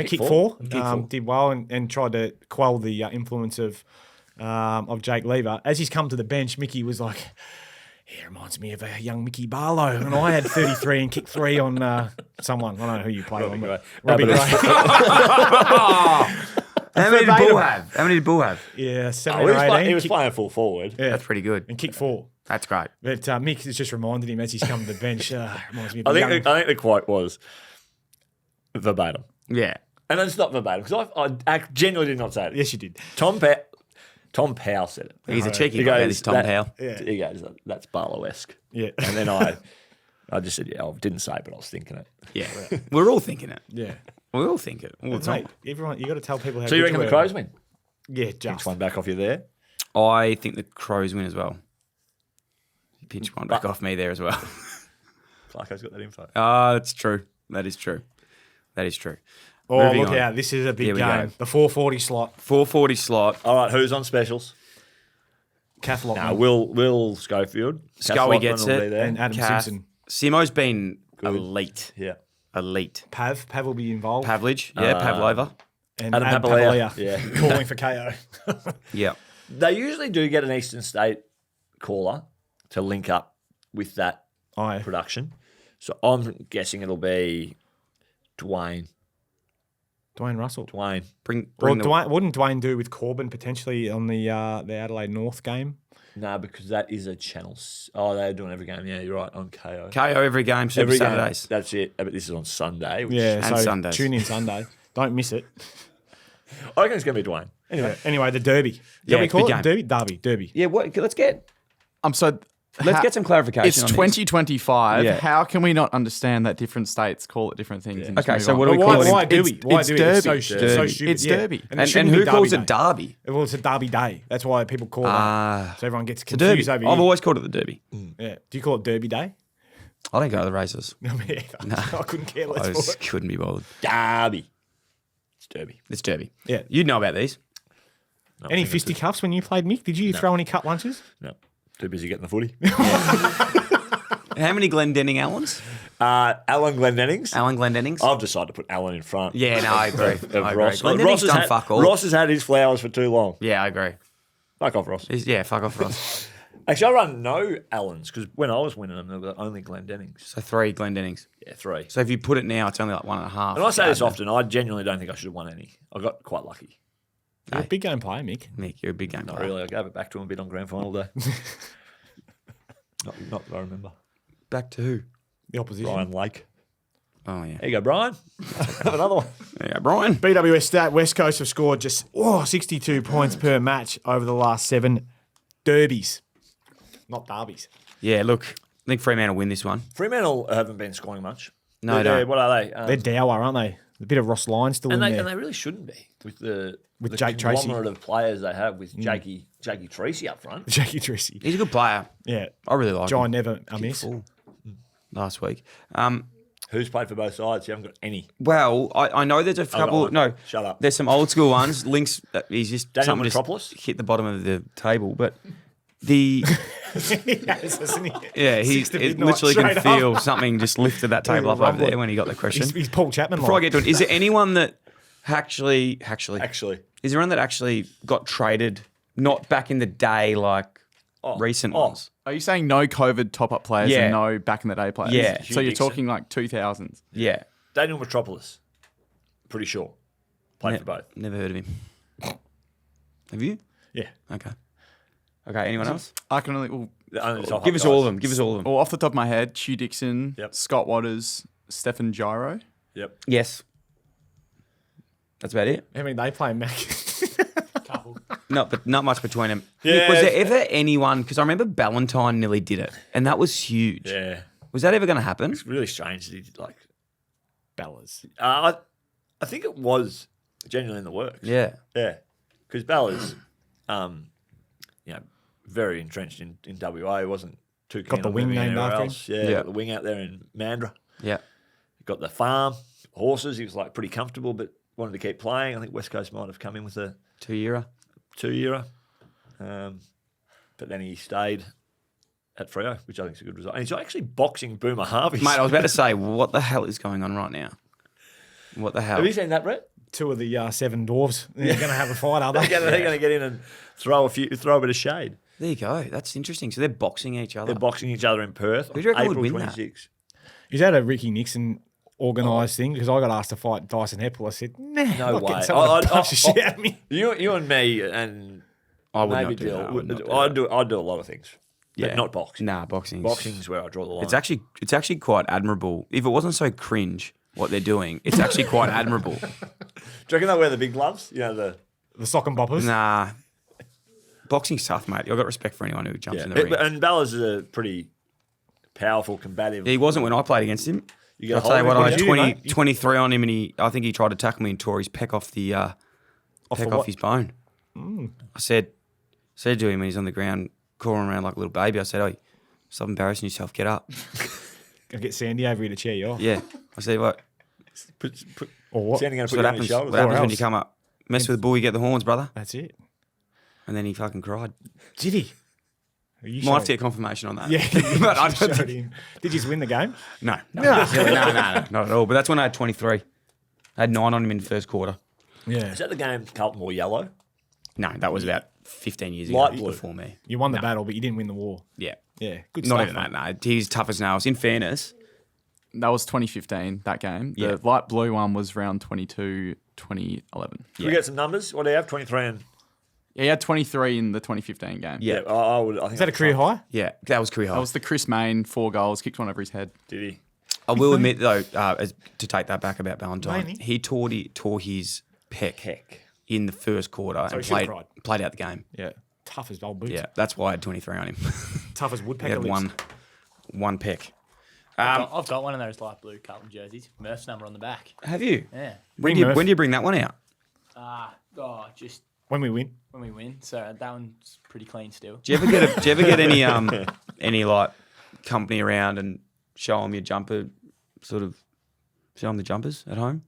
kick four. Kick four. Did well and tried to quell the influence of Jake Lever. As he's come to the bench, Mickey was like, "He reminds me of a young Mickey Barlow, and I had 33 and kicked 3 on someone. I don't know who you play on, but Robbie Gray." How many did Bull have? Yeah, 7 he or was 18. he was playing full forward. Yeah, That's pretty good. and kick 4. That's great. But Mick has just reminded him as he's come to the bench. Reminds me of I a young... think the quote was verbatim. Yeah. And it's not verbatim, because I genuinely did not say it. Yes, you did. Tom Powell said it. He's a cheeky He guy, goes, this Tom that- Powell. Yeah. He goes, that's Barlow-esque. Yeah. And then I just said, I didn't say it, but I was thinking it. Yeah. We're all thinking it. Yeah. We all think it all the time. Mate, everyone, you got to tell people how So you good reckon the are. Crows win? Yeah, Pinch just. one back off you there. I think the Crows win as well. Pinch one back off me there as well. Clarko's got that info. That's true. That is true. Oh, Moving look on. out. This is a big Here we game. go. The 440 slot. 440 slot. All right, who's on specials? Kath Lockman. No, Will Schofield. Scully gets it. And Adam Kath. Simpson. Simo's been elite. Yeah. Elite. Pav will be involved. Pavlich. Yeah, Pavlova. And Adam Papalea. Papalea. Yeah. Calling for KO. Yeah. They usually do get an Eastern State caller to link up with that Aye. production. So I'm guessing it'll be Dwayne. Dwayne Russell. Dwayne. Bring Wouldn't Dwayne do with Corbin potentially on the Adelaide North game? No, because that is a channel. They're doing every game. Yeah, you're right, on KO. KO every game, Super Every game, Saturdays. that's it. But this is on Sunday. Which Yeah, And so Sundays. tune in Sunday. Don't miss it. I reckon it's going to be Dwayne. Anyway, the Derby. Yeah, Yeah, we call big it Derby. Yeah, let's get Let's get some clarification. It's on this. 2025. Yeah. How can we not understand that different states call it different things? and just Okay, move so on? what do we But call it? why do we? It's Why do we? It's Derby. so stupid. It's yeah. Derby. it And shouldn't who be calls Derby it Day. Derby? Well, it's a Derby Day. That's why people call it. So everyone gets It's a Derby. confused over I've here. always called it the Derby. Yeah. Do you call it Derby Day? I don't go to the races. No, me either. I couldn't care less I for just it. couldn't be bothered. Derby. It's Derby. It's Derby. Yeah. You'd know about these. No, Any fisticuffs when you played, Mick? Did you throw any cut lunches? No. Too busy getting the footy. How many Glendenning Allens? Alan Glendennings. Alan Glendennings? I've decided to put Alan in front. Yeah, no, I agree. Of I agree. Ross. Glendenning's Ross has done had, fuck all. Ross has had his flowers for too long. Yeah, I agree. Fuck off, Ross. Yeah, fuck off, Ross. Actually, I run no Allens because when I was winning them, there were only Glendennings. So 3 Glendennings. Yeah, 3. So if you put it now, it's only like 1.5. And I say this often, I genuinely don't think I should have won any. I got quite lucky. You're a big game player, Mick. Mick, you're a big game Not player. really. I gave it back to him a bit on grand final day. not that I remember. Back to who? The opposition. Brian Lake. Oh, yeah. There you go, Brian. Have another one. Yeah, Brian. BWS stat, West Coast have scored just 62 points per match over the last 7 derbies. Not derbies. Yeah, look, I think Fremantle win this one. Fremantle haven't been scoring much. No, They're- don't. What are they? They're dour, aren't they? A bit of Ross Lyon still in and there. they really shouldn't be with the Jake Tracy. conglomerate of players they have with Jakey Tracy up front. Jackie Tracy. He's a good player. Yeah. I really like John him. never a miss. Full last week. Who's played for both sides? You haven't got any. Well, I know there's a couple. on. No, Shut up. There's some old school ones. Links. He's just Daniel something Metropolis? just hit the bottom of the table, but the Yes, isn't he? yeah, he Six to it midnight, literally can straight up. feel something just lifted that table up over rumbling. there when he got the question. He's Paul Chapman. Before I like. get to it, is there anyone that actually Actually. is there anyone that actually got traded? Not back in the day, like recent ones. Are you saying no COVID top-up players Yeah. and no back-in-the-day players? Yeah. So you're Dixon. talking like 2000s. Yeah, Daniel Metropolis. Pretty sure. Played for both. Never heard of him. Have you? Yeah. Okay. Okay. Anyone else? I can only... Well, Only the top Give guys. us all of them. Give us all of them. well, off the top of my head, Hugh Dixon, Yep. Scott Waters, Stephen Gyro. Yep. Yes. That's about it. How many they play, Mac? Not much between them. Yeah. Was there ever anyone? Because I remember Ballantyne nearly did it, and that was huge. Yeah. Was that ever going to happen? It's really strange that he did like. Bellas. I think it was genuinely in the works. Yeah. Yeah. Because Bella's, very entrenched in WA. He wasn't too keen Got the on wing moving named anywhere after him. else. Yeah, Yeah. got the wing out there in Mandurah. Yeah. Got the farm, horses. He was like pretty comfortable, but wanted to keep playing. I think West Coast might have come in with a 2-year. 2-yearer. But then he stayed at Freo, which I think is a good result. And he's actually boxing Boomer Harvey. Mate, I was about to say, what the hell is going on right now? What the hell? Have you seen that, Brett? 2 of the 7 dwarves. They're going to have a fight, are they? They're going to get in and throw a bit of shade. There you go. That's interesting. So they're boxing each other. They're boxing each other in Perth. Who do you reckon would April win that? 26. Is that a Ricky Nixon organised thing? Because I got asked to fight Dyson Heppel. I said, nah, No I'm not way. getting someone to punch the shit out of me. You and me and I would maybe not do that. I would not do Dill. that. I'd do a lot of things. Yeah. But not boxing. Nah, boxing. Boxing's where I draw the line. It's actually quite admirable. If it wasn't so cringe what they're doing, it's actually quite admirable. Do you reckon they wear the big gloves? You know, The sock and boppers. Nah. Boxing's tough, mate. I've got respect for anyone who jumps in the ring. And Ballas is a pretty powerful, combative. He wasn't when I played against him. You I'll got tell you what, I had did you do, 20, mate? 23 on him, and I think he tried to tackle me and tore his peck off the the off what? his bone. I said to him when he's on the ground, crawling around like a little baby, I said, "Oh, stop embarrassing yourself. Get up." Gonna get Sandy over here to cheer you off. Yeah. I said, "What? Or what? Standing going That's to put what you on happens. his shoulders. What happens when else. you come up? Mess with the bull, you get the horns, brother." That's it. And then he fucking cried. Did he? You Might have showed- to get confirmation on that. Yeah, but I you don't showed think, him. Did you just win the game? no, not at all. But that's when I had 23. I had 9 on him in the first quarter. Yeah. Is that the game Carlton wore yellow? No, that was about 15 years ago. Light blue. Before me. You won the battle, but you didn't win the war. Yeah. Yeah, good Not stuff. even that, no. He's tough as nails. In fairness, That was 2015, that game. Yeah. The light blue one was round 22, 2011. Can we get some numbers? What do you have? 23 and... Yeah, he had 23 in the 2015 game. Yeah. I think Is that a career high? yeah, that was career high. That was the Chris Main, 4 goals, kicked one over his head. Did he? I will admit, though, to take that back about Valentine, Mainly. he tore his pec in the first quarter and he should've played out the game. Yeah. Tough as old boots. Yeah, that's why I had 23 on him. Tough as He woodpecker had lips. one pick. I've got one of those light blue Carlton jerseys. Murph's number on the back. Have you? Yeah. When Murph. do you bring that one out? Just When we win. when we win. So that one's pretty clean still. Do you ever get any like company around and show them your jumper, sort of show them the jumpers at home?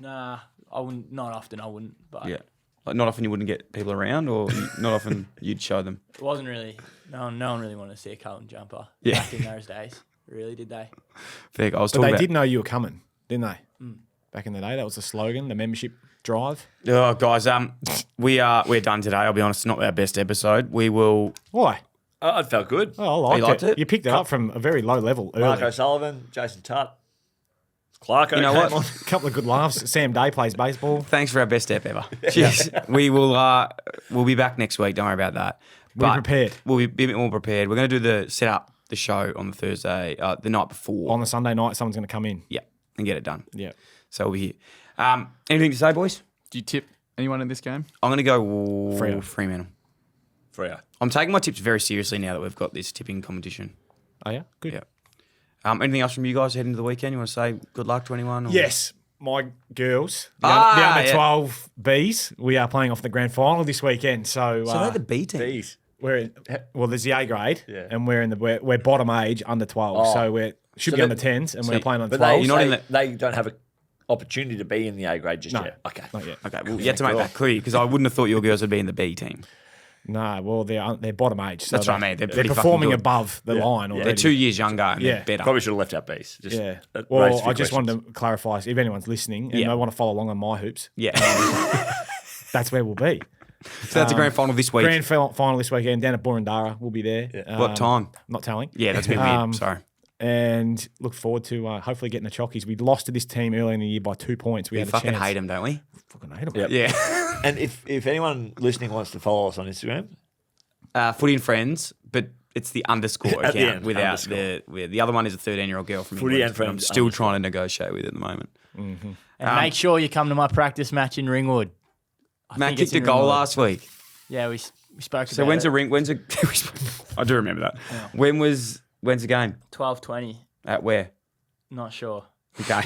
Nah, I wouldn't. Not often. I wouldn't. But Yeah. Like not often you wouldn't get people around, or not often you'd show them. it wasn't really. No one really wanted to see a Carlton jumper Yeah. back in those days. Really, did they? Fair. I was But talking they about. did know you were coming, didn't they? Back in the day, that was the slogan, the membership drive. Oh, guys, we're done today. I'll be honest, it's not our best episode. We will. Why? Oh, it felt good. Oh, I liked, liked it. it? You picked it up from a very low level early. Mark O'Sullivan, Jason Tutt, Clarko. You know came what? on. A couple of good laughs. Sam Day plays baseball. Thanks for our best step ever. Cheers. We will. We'll be back next week. Don't worry about that. We're prepared. We'll be a bit more prepared. We're going to do the set up the show on the Thursday, the night before. On the Sunday night, someone's going to come in. Yeah, and get it done. Yeah. So we'll be here. Anything to say, boys? Do you tip anyone in this game? I'm going to go Freo. Fremantle. Freo. I'm taking my tips very seriously now that we've got this tipping competition. Oh, yeah? Good. Yeah. Anything else from you guys heading into the weekend? You want to say good luck to anyone? Or? Yes, my girls, the Ah, under yeah. 12 Bs, we are playing off the grand final this weekend. So, So they're the B team. Bees. we're in, well, there's the A grade, Yeah. and we're bottom age under 12. So we should So be they- under 10s, and we're playing under But 12s. they, You're not in they, the- they don't have an opportunity to be in the A grade just No, yet. Okay. not yet. Okay, well, you have to make that clear because I wouldn't have thought your girls would be in the B team. No, well, they're bottom age. So That's what I mean. They're They're pretty fucking performing good. above the line already. They're 2 years younger and Yeah. they're better. Probably should have left out Bees. Just Yeah. raised a Well, few I just wanted questions. to clarify if anyone's listening and Yeah. they want to follow along on my hoops, Yeah. that's where we'll be. So that's a grand final this week. Grand final this weekend down at Burundara. We'll be there. What time? Not telling. Yeah, that's a bit weird. Sorry. And look forward to hopefully getting the chockies. We lost to this team early in the year by 2 points. We We had fucking a chance. hate them, don't we? Fucking hate them. Yep. Yeah. And if anyone listening wants to follow us on Instagram, Footy and Friends, but it's the underscore At the account end, without underscore. the other one is a 13-year-old girl from Footy England. and Friends I'm still underscore. trying to negotiate with at the moment. And make sure you come to my practice match in Ringwood. I Matt think it's kicked a in goal Ringwood. last week. Yeah, we spoke So about when's it. a ring? When's a? I do remember that. When's the game? 12:20. At where? Not sure. Okay.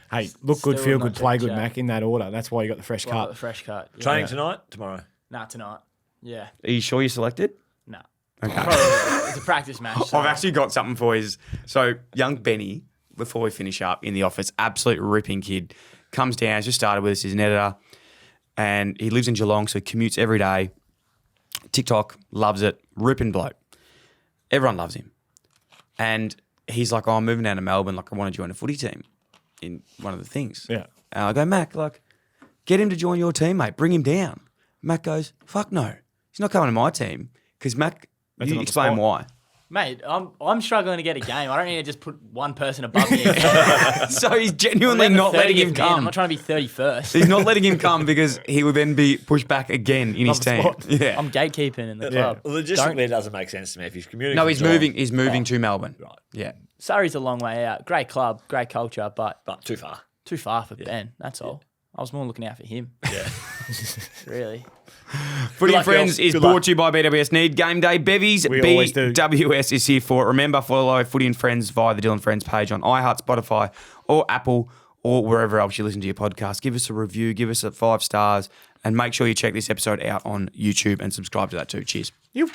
Hey, look good, Still feel not good, play checked good, out. Mac, in that order. That's why you got the fresh Well, the cut. fresh cut. Yeah. training tonight, tomorrow. Nah, tonight. Yeah. Are you sure you're selected? Nah. Okay. It's a practice match. So I've actually got something for you. So young Benny, before we finish up in the office, absolute ripping kid, comes down, has just started with us, he's an editor, and he lives in Geelong, so he commutes every day. TikTok, loves it, ripping bloke. Everyone loves him. And he's like, oh, I'm moving down to Melbourne, like I want to join a footy team in one of the things. Yeah. And I go, Mac, like, get him to join your team, mate, bring him down. Mac goes, fuck no, he's not coming to my team. Because Mac, That's you another explain spot. why. Mate, I'm struggling to get a game. I don't need to just put one person above me. So he's genuinely not letting him I'm come. not trying to be 31st. He's not letting him come because he would then be pushed back again in his Another team. spot. Yeah. I'm gatekeeping in the club. Logistically, it doesn't make sense to me if he's commuting. No, from he's Geelong. moving. He's moving to Melbourne. Right. Yeah. Surrey's a long way out. Great club, great culture, but But too far. too far for Ben. That's all. I was more looking out for him. Yeah. Really. Footy and luck, Friends girls. is Good brought luck. to you by BWS Need Game Day Bevies. We always do. BWS is here for it. Remember, follow Footy and Friends via the Dyl and Friends page on iHeart, Spotify, or Apple, or wherever else you listen to your podcast. Give us a review, give us a 5 stars, and make sure you check this episode out on YouTube and subscribe to that too. Cheers. You.